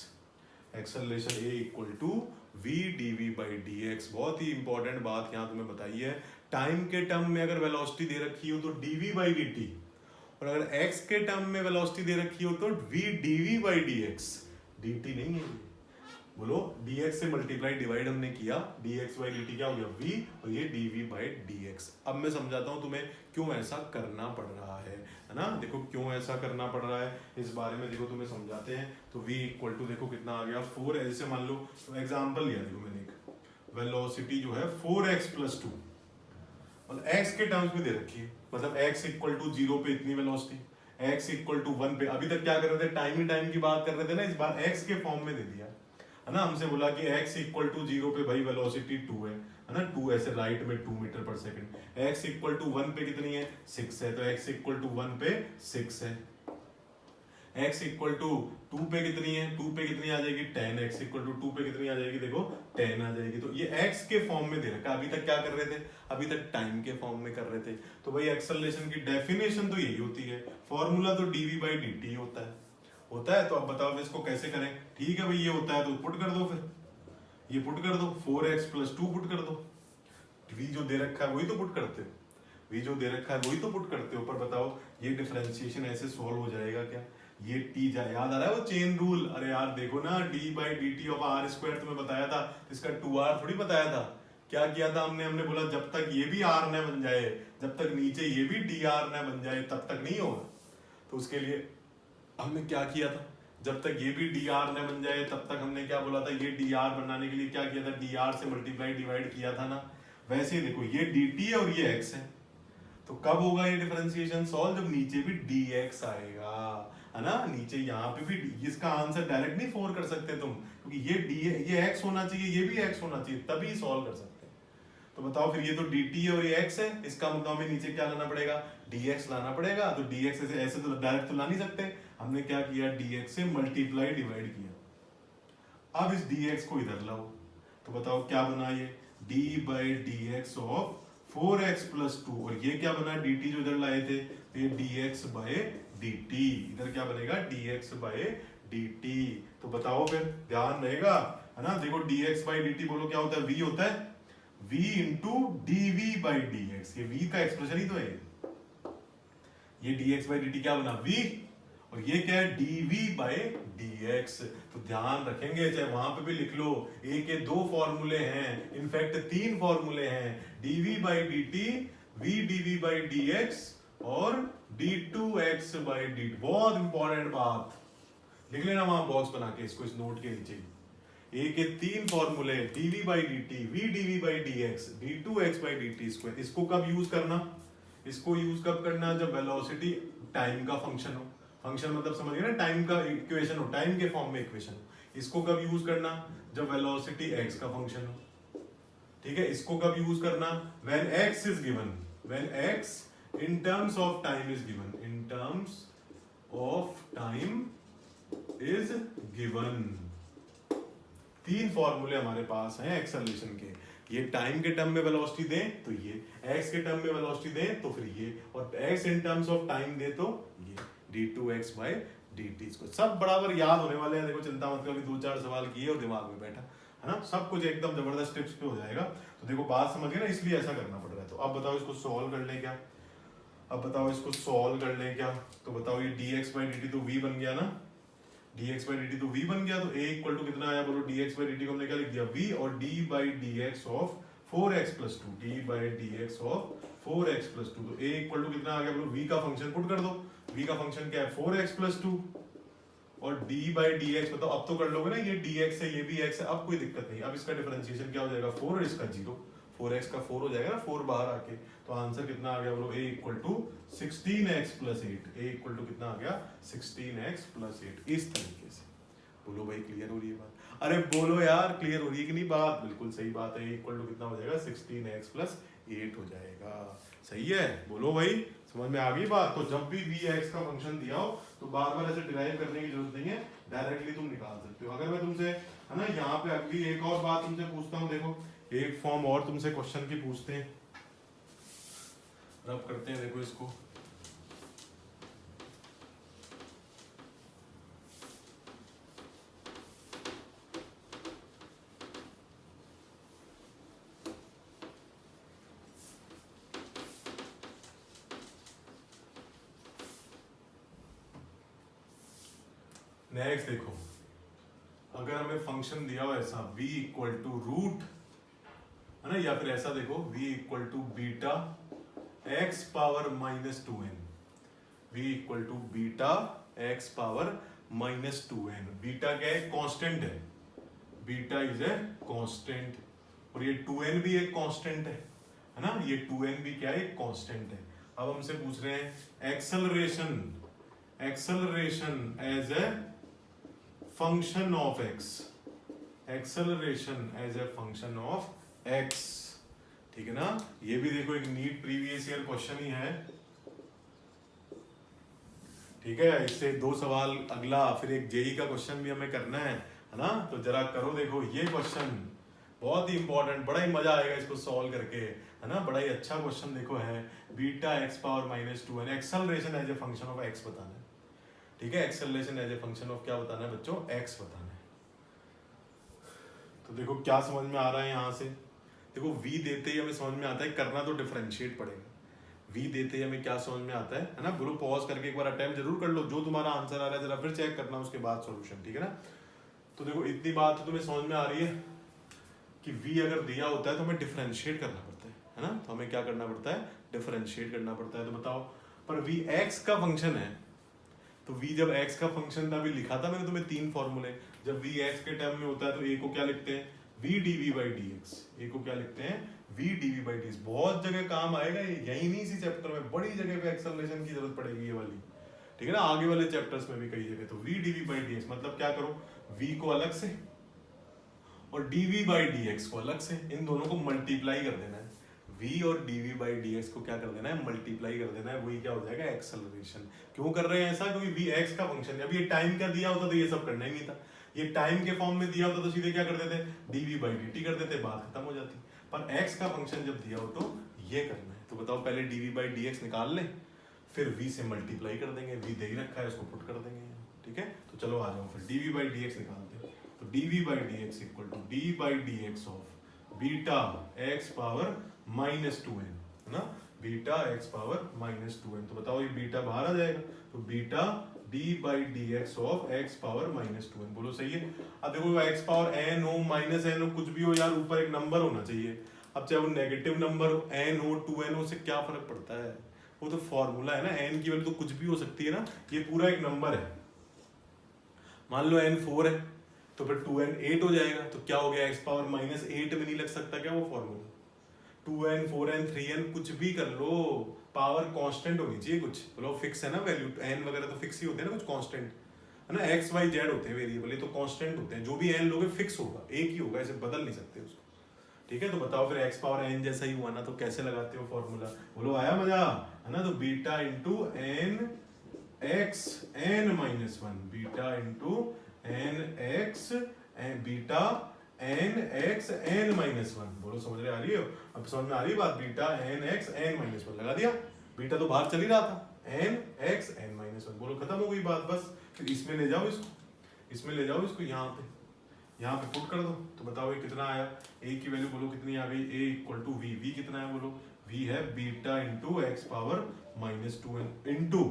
acceleration a equal to v dv by dx। बहुत ही इंपॉर्टेंट बात यहाँ तुम्हें बताई है, टाइम के टर्म में अगर वेलोसिटी दे रखी हो तो dv बाई dt, और अगर x के टर्म में वेलोसिटी दे रखी हो तो v dv by dx, dt नहीं है, बोलो dx से मल्टीप्लाई डिवाइड हमने किया, dx बाई dt क्या हो गया, v, और ये dv बाई dx। अब मैं समझाता हूँ तुम्हें क्यों ऐसा करना पड़ रहा है ना। देखो क्यों ऐसा करना पड़ रहा है इस बारे में, देखो तुम्हें समझाते हैं। तो v इक्वल टू देखो कितना आ गया 4, ऐसे मान लो, तो एग्जाम्पल लिया देखो मैंने, एक वेलोसिटी जो है 4x प्लस 2, और x के टर्म्स में दे रखी है, मतलब x इक्वल टू 0 पे इतनी वेलोसिटी, x इक्वल टू 1 पे, अभी तक क्या कर रहे थे, टाइम की बात कर रहे थे ना, इस बार x के फॉर्म में दे दिया है ना। हमसे बोला कि x इक्वल टू 0 पे भाई वेलोसिटी 2 है ना, 2 ऐसे राइट में 2 मीटर पर सेकंड, x इक्वल टू 1 पे कितनी है, 6 है, तो x इक्वल टू 1 पे 6 है, x इक्वल टू 2 पे कितनी है, 2 पे कितनी आ जाएगी 10, x इक्वल टू 2 पे कितनी आ जाएगी, देखो 10 आ जाएगी। तो ये x के फॉर्म में दे रखा है, अभी तक क्या कर रहे थे, अभी तक टाइम के फॉर्म में कर रहे थे। तो भाई एक्सेलरेशन की डेफिनेशन तो यही होती है, फॉर्मूला तो dv/dt होता है। तो अब बताओ इसको कैसे करें, ठीक है भाई ये होता है तो पुट कर दो, फिर ये पुट कर दो, 4x + 2 पुट कर दो, v जो दे रखा है वही तो पुट करते हो, v जो दे रखा है वही तो पुट करते हो। पर बताओ ये डिफरेंशिएशन ऐसे सॉल्व हो जाएगा क्या, ये t याद आ रहा है वो चेन रूल, अरे यार देखो ना d/dt ऑफ r² तुम्हें बताया था, इसका 2r थोड़ी बताया था, क्या किया था हमने बोला जब तक ये भी r न बन जाए, जब तक नीचे ये भी dr न बन जाए तब तक नहीं होगा। तो उसके लिए हमने क्या किया था, जब तक ये भी dr न बन जाए तब तक हमने क्या बोला था, ये dr बनाने के लिए क्या किया था, dr से मल्टीप्लाई डिवाइड किया था ना। वैसे ही देखो ये dt है और ये x है, तो कब होगा ये डिफरेंशिएशन सॉल्व, जब नीचे भी dx आएगा, है ना, नीचे यहाँ पे भी इसका आंसर डायरेक्ट नहीं 4 कर सकते तुम, क्योंकि ये x होना चाहिए, ये भी x होना चाहिए, तभी सॉल्व कर सकते हैं। तो बताओ फिर ये तो dt है और ये x है, इसका मतलब हमें नीचे क्या लाना पड़ेगा, dx लाना पड़ेगा। तो dx ऐसे तो डायरेक्ट तो ला नहीं सकते, हमने क्या किया, dx से मल्टीप्लाई डिवाइड किया। अब इस dx को इधर लाओ, तो बताओ क्या बना ये, d/dx ऑफ 4x + 2, और ये क्या बना, dt जो इधर लाए थे, तो ये dx/dt, इधर क्या बनेगा, dx/dt। तो बताओ फिर, ध्यान रहेगा, है ना, देखो dx/dt बोलो क्या होता है, v होता है, v इंटू dv/dx, ये v का एक्सप्रेशन ही तो है, ये dx/dt क्या बना, v, और ये क्या है, dv/dx। तो ध्यान रखेंगे, चाहे वहां पे भी लिख लो, a के 2 फॉर्मूले हैं, इनफैक्ट 3 फॉर्मूले हैं, dv/dt, v dv/dx और d2x/dt। बहुत इंपॉर्टेंट बात, लिख लेना वहां बॉक्स बना के इसको, इस नोट के नीचे, a के 3 फॉर्मूले, dv/dt, v dv/dx, d2x/dt²। इसको कब यूज करना, इसको यूज कब करना, जब वेलोसिटी टाइम का फंक्शन हो, फंक्शन मतलब समझ गए ना, टाइम का इक्वेशन हो, टाइम के फॉर्म में इक्वेशन हो। इसको कब यूज करना, जब वेलोसिटी x का फंक्शन हो, ठीक है। इसको कब यूज करना, when x is given, when x in terms of time is given, in terms of time is given. 3 फॉर्मूले हमारे पास हैं एक्सेलरेशन के, ये टाइम के टर्म में वेलोसिटी दें तो ये, x के टर्म में वेलोसिटी दें तो फिर ये, और x in terms of time दे तो ये d2x/dt। इसको सब बराबर याद होने वाले हैं, देखो चिंता मत करो, अभी 2-4 सवाल किए और दिमाग में बैठा, है ना, सब कुछ एकदम जबरदस्त टिप्स पे हो जाएगा। तो देखो बात समझ गए ना, इसलिए ऐसा करना पड़ रहा है। तो अब बताओ इसको सॉल्व कर लें क्या, अब बताओ इसको सॉल्व कर लें क्या, तो बताओ ये dx/dt तो v बन गया ना, dx/dt तो v बन गया, तो a इक्वल टू कितना आया बोलो, dx/dt को हमने क्या लिख दिया, v, और d/dx of 4x + 2, d/dx of 4x + 2, तो a इक्वल टू कितना आ गया बोलो, v का फंक्शन पुट कर दो, v का फंक्शन क्या है 4x + 2, और d/dx बताओ, अब तो कर लोगे ना, ये dx है ये भी x है, अब कोई दिक्कत नहीं। अब इसका डिफरेंशिएशन क्या हो जाएगा, 4 और इसका 0, 4x का 4 हो जाएगा ना, 4 बाहर आके, तो आंसर कितना आ गया बोलो, a equal to 16x + 8, a equal to कितना आ गया 16x + 8। इस तरीके से बोलो भाई, क्लियर हो रही है बात, अरे बोलो यार क्लियर हो रही है कि नहीं बात, बिल्कुल सही बात है, a इक्वल टू कितना हो जाएगा 16x + 8 हो जाएगा, सही है, बोलो भाई समझ में आ गई बात। तो जब भी vx का फंक्शन दिया हो तो बार बार ऐसे डिराइव करने की जरूरत नहीं है, डायरेक्टली तुम निकाल सकते हो। अगर मैं तुमसे, है ना, यहाँ पे अगली एक और बात तुमसे पूछता हूँ, देखो एक फॉर्म और तुमसे क्वेश्चन की पूछते हैं, रब करते हैं, देखो इसको, नेक्स्ट देखो, अगर हमें फंक्शन दिया हो ऐसा v इक्वल टू रूट, है ना, या फिर ऐसा देखो v equal to beta x power -2n, v equal to beta x power -2n, beta क्या है, कांस्टेंट है, बीटा इज ए कांस्टेंट, और ये 2n भी एक कांस्टेंट है है ना, ये 2n भी क्या है, कांस्टेंट है। अब हमसे पूछ रहे हैं acceleration as a function of x, acceleration as a function of x, ठीक है ना। ये भी देखो एक नीट प्रीवियस ईयर क्वेश्चन ही है, ठीक है। इससे 2 सवाल अगला, फिर एक जेई का क्वेश्चन भी हमें करना है ना। तो जरा करो, देखो ये क्वेश्चन बहुत ही इंपॉर्टेंट, बड़ा ही मजा आएगा इसको सॉल्व करके, है ना। बड़ा ही अच्छा क्वेश्चन देखो है, beta x power minus 2n, acceleration as a function of x बताना है, ठीक है। Acceleration as a function of क्या बताना है बच्चों, x बताना है। तो देखो क्या समझ में आ रहा है यहाँ से, देखो v देते ही हमें समझ में आता है, करना तो डिफरेंशिएट पड़ेगा। v देते ही हमें क्या समझ में आता है ना। बोलो पॉज करके एक बार अटेम्प्ट जरूर कर लो, जो तुम्हारा आंसर आ रहा है जरा फिर चेक करना, उसके बाद सॉल्यूशन, ठीक है ना। तो देखो इतनी बात तो तुम्हें समझ में आ रही है कि v अगर दिया होता है तो हमें डिफरेंशिएट करना पड़ता है ना। तो हमें क्या करना पड़ता है, डिफरेंशिएट करना पड़ता है। तो बताओ, पर v x का फंक्शन है, तो v जब x का फंक्शन था, अभी लिखा था मैंने तुम्हें 3 फॉर्मूले। जब v x के टर्म में होता है तो a को क्या लिखते हैं, v dv by dx, a को क्या लिखते हैं, v dv by dx। बहुत जगह काम आएगा ये, यही नहीं इसी चैप्टर में, बड़ी जगह पे एक्सेलरेशन की जरूरत पड़ेगी ये वाली, ठीक है ना। आगे वाले चैप्टर्स में भी कई जगह। तो v dv by dx मतलब क्या करो, v को अलग से और dv by dx को अलग से, इन दोनों को मल्टीप्लाई कर देना है। v और dv by dx को क्या कर देना है, मल्टीप्लाई कर देना है, वही क्या हो जाएगा, एक्सेलरेशन। क्यों कर रहे हैं ऐसा, क्योंकि v x का फंक्शन है। अब ये टाइम का दिया होता तो ये सब करना ही नहीं था, ये टाइम के फॉर्म में दिया होता तो सीधे क्या कर देते, dv by dt कर देते, बात खत्म हो जाती। पर x का फंक्शन जब दिया हो तो ये करना है। तो बताओ, पहले dv by dx निकाल लें, फिर v से मल्टीप्लाई कर देंगे, v दे ही रखा है इसको पुट कर देंगे, ठीक है। तो चलो आ जाओ, फिर dv by dx निकालते हैं। तो dv by dx equal to d by dx of beta x power minus 2n, है ना, beta x power minus 2n। तो बताओ ये बीटा बाहर आ जाएगा, तो beta d by dx of x power minus 2n, बोलो सही है। अब देखो x पावर n हो माइनस n हो कुछ भी हो यार, ऊपर एक नंबर होना चाहिए। अब चाहे वो नेगेटिव नंबर n हो 2n हो, से क्या फर्क पड़ता है, वो तो फॉर्मूला है ना, n की वैल्यू तो कुछ भी हो सकती है ना। ये पूरा एक नंबर है, मान लो n 4 है तो फिर 2n 8 हो जाएगा, तो क्या हो गया, x पावर माइनस 8 में नहीं लग सकता क्या वो फॉर्मूला। 2n 4n 3n कुछ भी कर लो, पावर कांस्टेंट होनी चाहिए कुछ, बोलो फिक्स है ना वैल्यू, n वगैरह तो फिक्स ही होते हैं ना, कुछ कांस्टेंट है ना, x y z होते हैं वेरिएबल, ये तो कांस्टेंट होते हैं, जो भी n लोगे फिक्स होगा, एक ही होगा, ऐसे बदल नहीं सकते उसको, ठीक है। तो बताओ फिर x पावर n जैसा ही हुआ ना, तो कैसे लगाते हो फॉर्मूला, बोलो आया मजा, है ना। तो beta into n x n minus 1, beta into n x beta n x n minus 1, बोलो समझ रहे आ रही हो, अब समझ में आ रही है बात, beta n x n minus 1 लगा दिया, बीटा तो बाहर चल ही रहा था, n x n माइनस 1, बोलो खत्म हो गई बात बस। फिर इसमें ले जाओ इसको, इसमें ले जाओ इसको, यहाँ पे पुट कर दो, तो बताओ ये कितना आया, a की वैल्यू बोलो कितनी आ गई, a equal to v, v कितना है बोलो, v है beta into x power minus 2n into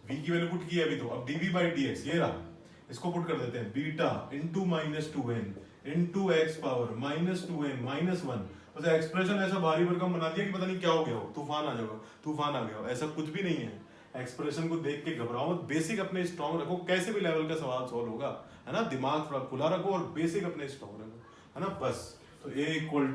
v की वैल्यू पुट की है अभी तो, अब dv बाई dx ये रहा, इसको पुट कर देते हैं, beta into minus 2n into x power minus 2n minus 1। बस एक्सप्रेशन ऐसा भारी भरकम बना दिया कि पता नहीं क्या हो गया हो, तूफान आ जाएगा, तूफान आ गया हो, ऐसा कुछ भी नहीं है। एक्सप्रेशन को देख के घबराओ मत, बेसिक अपने स्ट्रॉन्ग रखो, कैसे भी लेवल का सवाल सॉल्व होगा, है ना। दिमाग थोड़ा खुला रखो और बेसिक अपने स्ट्रॉन्ग रखो, है ना, बस। तो a इक्वल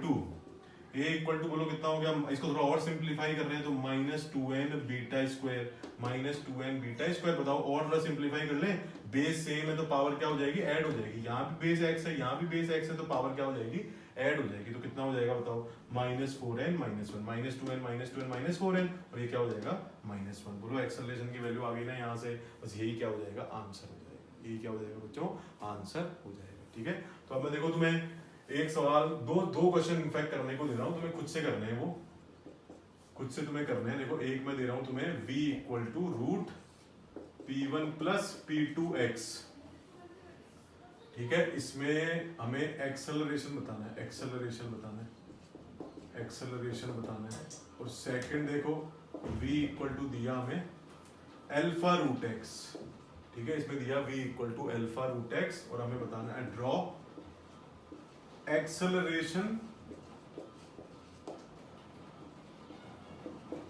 टू बोलो कितना हो गया, इसको थोड़ा और सिंप्लीफाई कर रहे हैं तो minus 2n beta square, minus 2n beta square. बताओ और थोड़ा सिंप्लीफाई कर ले, बेस सेम है तो पावर क्या हो जाएगी, ऐड हो जाएगी, यहाँ भी बेस x है यहाँ भी बेस x है तो पावर क्या हो जाएगी, ऐड हो जाएगी। तो कितना हो जाएगा बताओ, minus 4n minus 1, minus 2n minus 4n, और ये क्या हो जाएगा माइनस 1। बोलो एक्सेलरेशन की वैल्यू आ गई ना यहाँ से, बस यही क्या हो जाएगा, आंसर हो जाएगा, यही क्या हो जाएगा बच्चों, आंसर हो जाएगा, ठीक है। तो अब मैं देखो तुम्हें एक सवाल, दो क्वेश्चन इनफैक्ट करने को दे रहा हूँ तुम्हें, खुद से करने हैं, वो खुद से तुम्हें करने हैं। देखो एक मैं दे रहा हूँ तुम्हें, v equal to root p1 plus p2x, ठीक है। इसमें हमें एक्सेलरेशन बताना है, एक्सेलरेशन बताना है। और सेकंड देखो v इक्वल टू दिया हमें अल्फा रूट x, ठीक है, इसमें दिया v equal to alpha root x, और हमें बताना है draw acceleration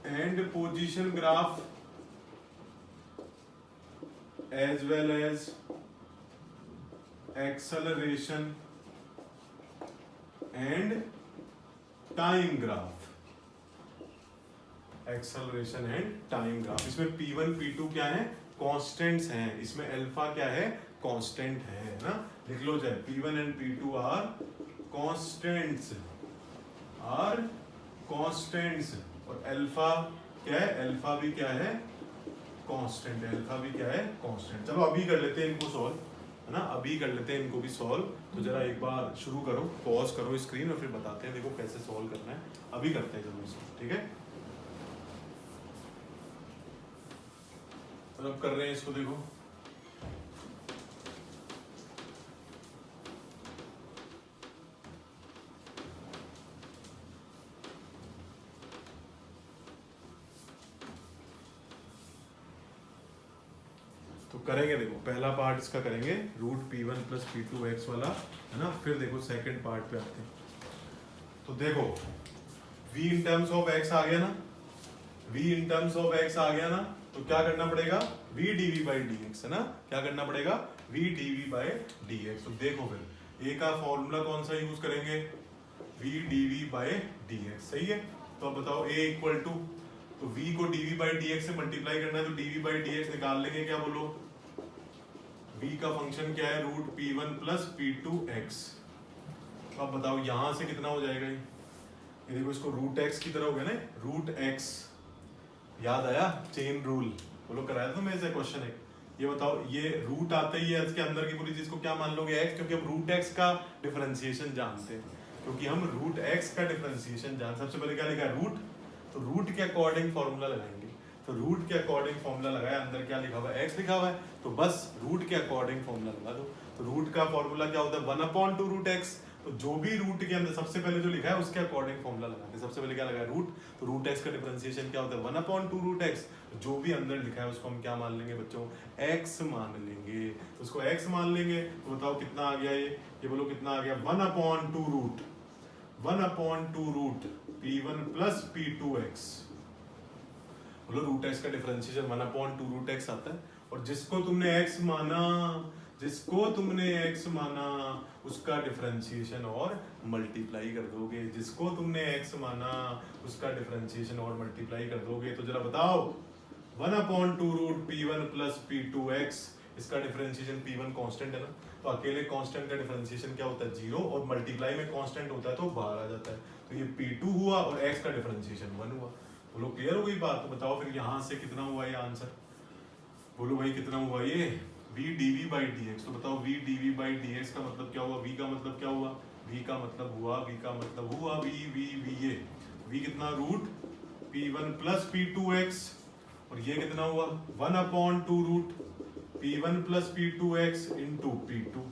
and position graph as well as acceleration and time graph, acceleration and time graph. इसमें P1 P2 क्या है, कांस्टेंट्स हैं, इसमें अल्फा क्या है, कांस्टेंट है ना। लिख लो जाए P1 and P2 are constants, और अल्फा क्या है, अल्फा भी क्या है, कांस्टेंट है, अल्फा भी क्या है, कांस्टेंट। चलो अभी कर लेते हैं इनको सॉल्व, है ना, अभी कर लेते हैं इनको भी सॉल्व। तो जरा एक बार शुरू करो, पॉज करो स्क्रीन और फिर बताते हैं, देखो कैसे सॉल्व करना है, अभी करते हैं चलो इसको, ठीक है। अब कर रहे हैं इसको, देखो तो करेंगे, देखो पहला पार्ट इसका करेंगे √P1 + P2x वाला, है ना। फिर देखो सेकंड पार्ट पे आते हैं। तो देखो v in terms of x आ गया ना, v in terms of x आ गया ना, तो क्या करना पड़ेगा, v dv/dx, है ना, क्या करना पड़ेगा, v dv/dx। तो देखो फिर a का फॉर्मूला कौन सा यूज करेंगे, v dv/dx, सही है। तो अब बताओ a इक्वल टू, तो v को dv/dx से मल्टीप्लाई करना है, तो dv/dx निकाल लेंगे, क्या बोलो, v का फंक्शन क्या है, √P1 + P2x। अब बताओ यहां से कितना हो जाएगा, ये देखो इसको √x की तरह हो गया ना, √x, याद आया चेन रूल, बोलो कराया तो मैं ऐसे क्वेश्चन है। ये बताओ ये रूट आते ही है इसके अंदर की पूरी चीज को क्या मान लोगे, x, क्योंकि हम √x का डिफरेंशिएशन जानते हैं, क्योंकि हम √x का डिफरेंशिएशन जान, सबसे पहले क्या लिखा है, रूट, तो रूट के अकॉर्डिंग फॉर्मूला लगाएंगे, तो रूट के अकॉर्डिंग फॉर्मूला लगाया, अंदर क्या लिखा हुआ है, x लिखा हुआ है, तो बस रूट के अकॉर्डिंग फॉर्मूला लगा दो। तो रूट का फॉर्मूला क्या होता है, 1/2 √x, तो जो भी रूट के अंदर सबसे पहले जो लिखा है उसके अकॉर्डिंग फॉर्मूला लगाते हैं। सबसे पहले क्या लगा है, रूट, तो √x का डिफरेंशिएशन क्या होता है, 1/2 √x, जो भी अंदर लिखा है उसको हम क्या मान लेंगे बच्चों, x मान लेंगे, तो उसको x मान लेंगे। तो बताओ कितना आ गया ये बोलो कितना आ गया, 1/2 √P1 + P2x, बोलो √x का डिफरेंशिएशन 1/2 √x आता है, और जिसको तुमने x माना उसका डिफरेंशिएशन और मल्टीप्लाई कर दोगे, जिसको तुमने x माना उसका डिफरेंशिएशन और मल्टीप्लाई कर दोगे। तो जरा बताओ 1/2 √P1 + P2x, इसका डिफरेंशिएशन P1 कांस्टेंट है ना, तो अकेले कांस्टेंट का डिफरेंशिएशन क्या होता है, 0, और मल्टीप्लाई में कांस्टेंट होता है तो बाहर आ जाता है, तो ये P2 हुआ और x का डिफरेंशिएशन 1 हुआ। बोलो क्लियर हो गई बात। तो बताओ फिर यहाँ से कितना हुआ ये आंसर, बोलो भाई कितना हुआ ये, v dv/dx। तो बताओ v dv/dx का मतलब क्या हुआ, v का मतलब क्या हुआ, v का मतलब हुआ v ये v कितना, √P1 + P2x, और ये कितना हुआ 1/2 √P1 + P2x × P2।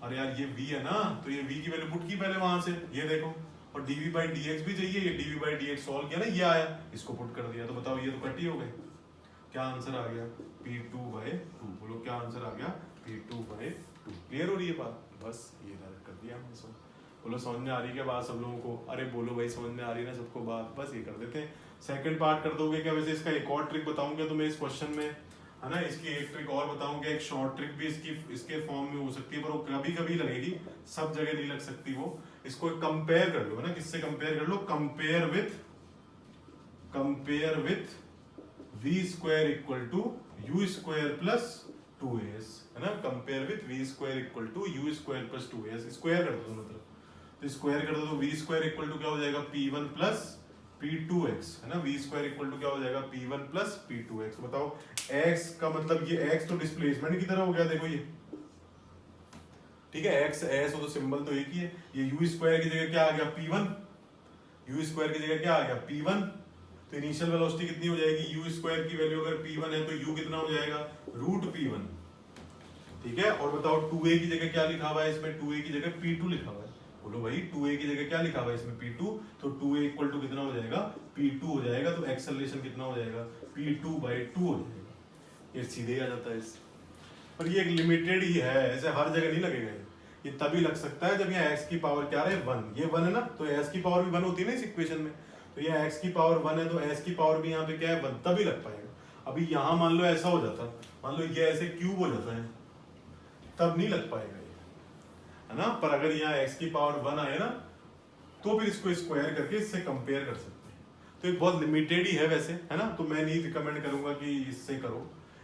अरे यार ये v है ना, तो ये v की वैल्यू पुट की पहले वहां से, ये देखो, और dv/dx भी चाहिए, ये dv/dx सॉल्व किया ना, ये आया, इसको पुट कर दिया, तो बताओ ये तो कट ही हो गए, क्या आंसर आ गया, P2/2। बोलो क्या आंसर आ गया, P2/2। क्लियर हो रही है बात, बस ये डायरेक्ट कर दिया हमने सब। बोलो समझ में आ रही है क्या बात सब लोगों को, अरे बोलो भाई समझ में आ रही है ना सबको बात, बस ये कर देते हैं। सेकंड पार्ट कर दोगे क्या, वैसे इसका एक और ट्रिक बताऊंगा तुम्हें इस क्वेश्चन में, है ना, इसकी एक ट्रिक और बताऊंगा, एक शॉर्ट ट्रिक भी इसके फॉर्म में हो सकती है, पर वो कभी कभी लगेगी, सब जगह नहीं लग सकती वो। इसको कंपेयर कर लो, है ना, किससे कंपेयर कर लो, compare with v² = u² + 2as, है ना, compare with v² = u² + 2as, square कर दो दोनों तरफ, तो स्क्वायर कर दो तो v² = क्या हो जाएगा, P1 + P2x, है ना, v² = क्या हो जाएगा, P1 + P2x। बताओ x का मतलब, ये x तो डिस्प्लेसमेंट की तरह हो गया, देखो ये, ठीक है, x s हो तो सिंबल तो एक ही है, ये u² की जगह क्या आ गया, P1, u² की जगह क्या आ गया, P1, तो इनिशियल वेलोसिटी कितनी हो जाएगी, u² की वैल्यू अगर P1 है तो u कितना हो जाएगा, √P1, ठीक है। और बताओ 2a की जगह क्या लिखा हुआ है इसमें, 2a की जगह P2 लिखा हुआ है, बोलो भाई 2a की जगह क्या लिखा हुआ है इसमें, P2, तो 2a = कितना हो जाएगा, P2 हो जाएगा, तो एक्सेलरेशन कितना हो जाएगा, P2/2 हो जाएगा, ये सीधे आ जाता है इस, पर ये एक लिमिटेड ही है, ऐसे हर जगह नहीं लगेगा ये तभी लग सकता है जब यहाँ x की पावर क्या रहे 1, ये 1 है ना, तो s की पावर भी 1 होती है ना इस इक्वेशन में, तो ये x की पावर 1 है तो s की पावर भी यहाँ पे क्या है 1, तभी लग पाएगा। अभी यहाँ मान लो ऐसा हो जाता, मान लो ये ऐसे क्यूब हो जाता है, तब नहीं लग पाएगा ये, है ना, पर अगर यहाँ x की पावर 1 आए ना, तो फिर इसको स्क्वायर करके इससे कंपेयर कर सकते हैं। तो एक बहुत लिमिटेड ही है वैसे, है ना, तो मैं नहीं रिकमेंड करूंगा कि इससे करो,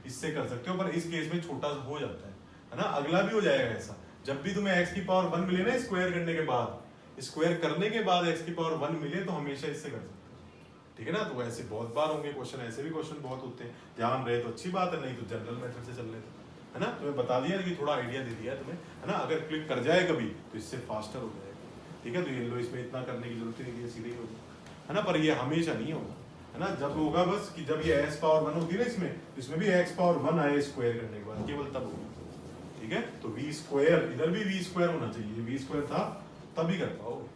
इससे कर सकते हो, पर इस केस में छोटा हो जाता है ना। अगला भी हो जाएगा ऐसा, जब भी तुम्हें x की पावर 1 मिले ना स्क्वायर करने के बाद, स्क्वायर करने के बाद x की पावर 1 मिले तो हमेशा इससे कर सकते हो, ठीक है ना। तो ऐसे बहुत बार होंगे क्वेश्चन, ऐसे भी क्वेश्चन बहुत होते हैं, ध्यान रहे तो अच्छी बात है, नहीं तो जनरल मेथड से चल लेते, है ना। तुम्हें बता दिया कि थोड़ा आइडिया दे दिया तुम्हें, है ना। अगर क्लिक कर जाए कभी तो इससे फास्टर हो जाएगा, ठीक है। तो ये लो, इसमें इतना करने की जरूरत नहीं है, सीधे ही हो जाए, है ना। पर ये हमेशा नहीं होगा, है ना। जब होगा बस कि जब ये x पावर 1 होती है ना इसमें भी x पावर 1 आए स्क्वायर करने के बाद, केवल तब होगा, ठीक है। तो v स्क्वायर, इधर भी v स्क्वायर होना चाहिए, v स्क्वायर था तभी कर पाओगे,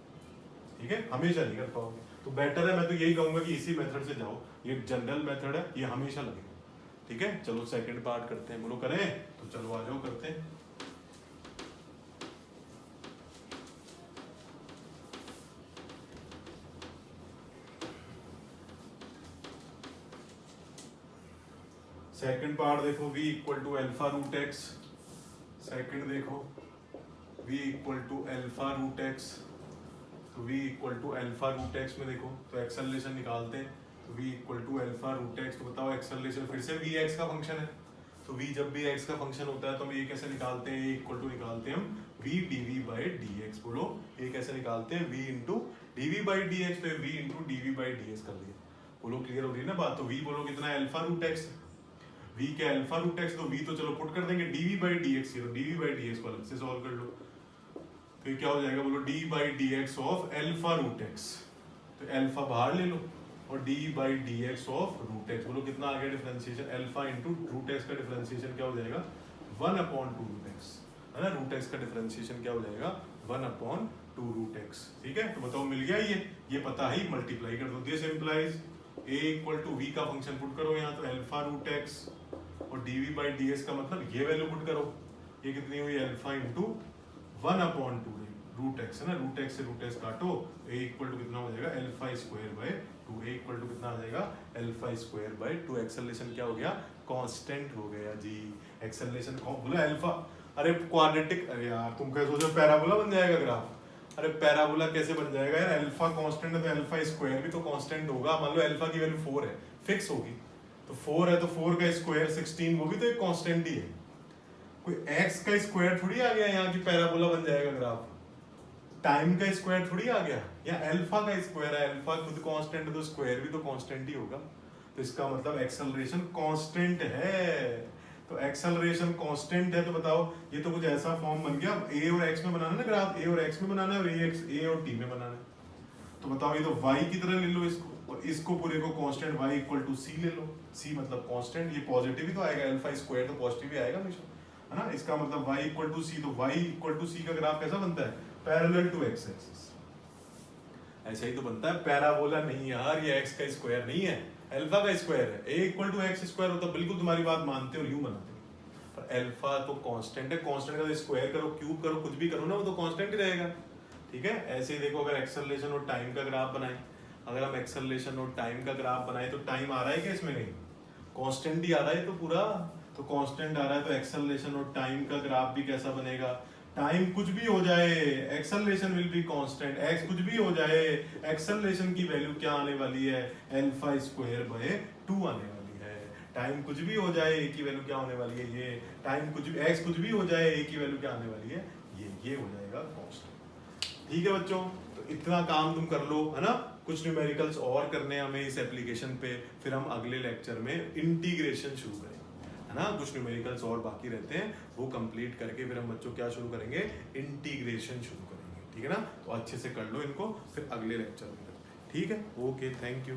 ठीक है, हमेशा नहीं कर पाओगे। तो बेटर है, मैं तो यही कहूंगा कि इसी मेथड से जाओ, ये जनरल मेथड है, ये हमेशा लगेगा, ठीक है। चलो सेकंड पार्ट करते हैं, बोलो करें, तो चलो आ जाओ करते हैं। सेकंड पार्ट देखो, v equal to alpha root x, second देखो v equal to alpha root x, तो v equal to alpha root x में देखो तो एक्सेलरेशन निकालते हैं, तो v equal to alpha root x, तो बताओ एक्सेलरेशन फिर से v x का फंक्शन है, तो v जब भी x का फंक्शन होता है तो हम ये कैसे निकालते हैं, इक्वल टू निकालते हैं हम v dv बाई dx, बोलो ये कैसे निकालते हैं, v into dv by dx, तो v into dv by dx कर दिया, बोलो क्लियर हो रही है ना बात। तो v बोलो कितना है, अल्फा रूट एक्स, v क्या अल्फा रूट एक्स, तो v तो चलो पुट कर देंगे dv बाई dx, तो dv बाई dx को अलग से सॉल्व कर लो, तो ये क्या हो जाएगा, बोलो d by dx of alpha root x, तो अल्फा बाहर ले लो और d by dx of root x, बोलो कितना आ गया differentiation, alpha into root x का डिफरेंशिएशन क्या हो जाएगा 1/2 रूट एक्स, है ना। रूट एक्स का डिफरेंशिएशन क्या हो जाएगा 1/2 रूट एक्स, ठीक है। तो बताओ मिल गया ये पता ही, मल्टीप्लाई कर दो, this implies a equal to v का फंक्शन पुट करो यहाँ, तो अल्फा रूट एक्स और dv बाई ds का मतलब ये वैल्यू पुट करो, ये कितनी हुई अल्फा इंटू 1/2 रूट एक्स, है ना। रूट एक्स से रूट एक्स काटो, a इक्वल टू कितना हो जाएगा alpha square by 2, a equal to कितना आ जाएगा अल्फा स्क्वायर बाय 2, एक्सेलरेशन क्या हो गया कांस्टेंट हो गया जी, एक्सेलरेशन बोला अल्फा, अरे क्वाड्रेटिक, अरे यार तुम क्या सोचो पैराबोला बन जाएगा ग्राफ, अरे पैराबोला कैसे बन जाएगा यार, अल्फा कांस्टेंट है तो अल्फा स्क्वायर भी तो कांस्टेंट होगा, मान लो अल्फा की वैल्यू 4 है, फिक्स होगी, तो 4 है तो 4 का स्क्वायर 16, वो भी तो एक कांस्टेंट ही है, कोई x का स्क्वायर थोड़ी आ गया यहाँ की पैराबोला बन जाएगा ग्राफ, टाइम का स्क्वायर थोड़ी आ गया, या अल्फा का स्क्वायर है, अल्फा खुद कांस्टेंट है तो स्क्वायर भी तो कांस्टेंट ही होगा, तो इसका मतलब एक्सेलरेशन कांस्टेंट है, तो एक्सेलरेशन कांस्टेंट है, तो बताओ ये तो कुछ ऐसा फॉर्म बन गया, a और x में बनाना है ना ग्राफ, a और x में बनाना है और a और t में बनाना है, तो बताओ ये तो y की तरह ले लो इसको, और इसको पूरे को constant y equal to c ले लो, c मतलब कांस्टेंट, ये पॉजिटिव ही तो आएगा, अल्फा स्क्वायर तो पॉजिटिव ही आएगा हमेशा, है ना। इसका मतलब y इक्वल टू c, तो y इक्वल टू c का ग्राफ कैसा बनता है, पैरेलल टू x एक्सिस, ऐसा ही तो बनता है, पैराबोला नहीं यार, ये x का स्क्वायर नहीं है, अल्फा का स्क्वायर है, a equal to x square होता, बिल्कुल तुम्हारी बात मानते हो, यूं बनाते हो, पर अल्फा तो कांस्टेंट है, कांस्टेंट का स्क्वायर करो, क्यूब करो, कुछ भी करो ना, वो तो कांस्टेंट ही रहेगा, ठीक है। ऐसे ही देखो, अगर एक्सेलरेशन और टाइम का ग्राफ बनाए, अगर हम एक्सेलरेशन और टाइम का ग्राफ बनाए तो टाइम आ रहा है क्या इसमें, नहीं, कांस्टेंट ही आ रहा है, तो पूरा तो कांस्टेंट आ रहा है, तो एक्सेलरेशन और टाइम का ग्राफ भी कैसा बनेगा, टाइम कुछ भी हो जाए acceleration will be constant, x कुछ भी हो जाए एक्सेलरेशन की वैल्यू क्या आने वाली है, अल्फा स्क्वायर बाय 2 आने वाली है, टाइम कुछ भी हो जाए a की वैल्यू क्या होने वाली है, ये टाइम कुछ भी x कुछ भी हो जाए a की वैल्यू क्या आने वाली है, ये हो जाएगा कांस्टेंट, ठीक है बच्चों। तो इतना काम तुम कर लो, है ना। कुछ न्यूमेरिकल्स और करने हमें इस एप्लीकेशन पे, फिर हम अगले लेक्चर में इंटीग्रेशन शुरू करेंगे, है ना। कुछ न्यूमेरिकल्स और बाकी रहते हैं, वो कंप्लीट करके फिर हम बच्चों क्या शुरू करेंगे, इंटीग्रेशन शुरू करेंगे, ठीक है ना। तो अच्छे से कर लो इनको, फिर अगले लेक्चर में, ठीक है। Okay, thank you.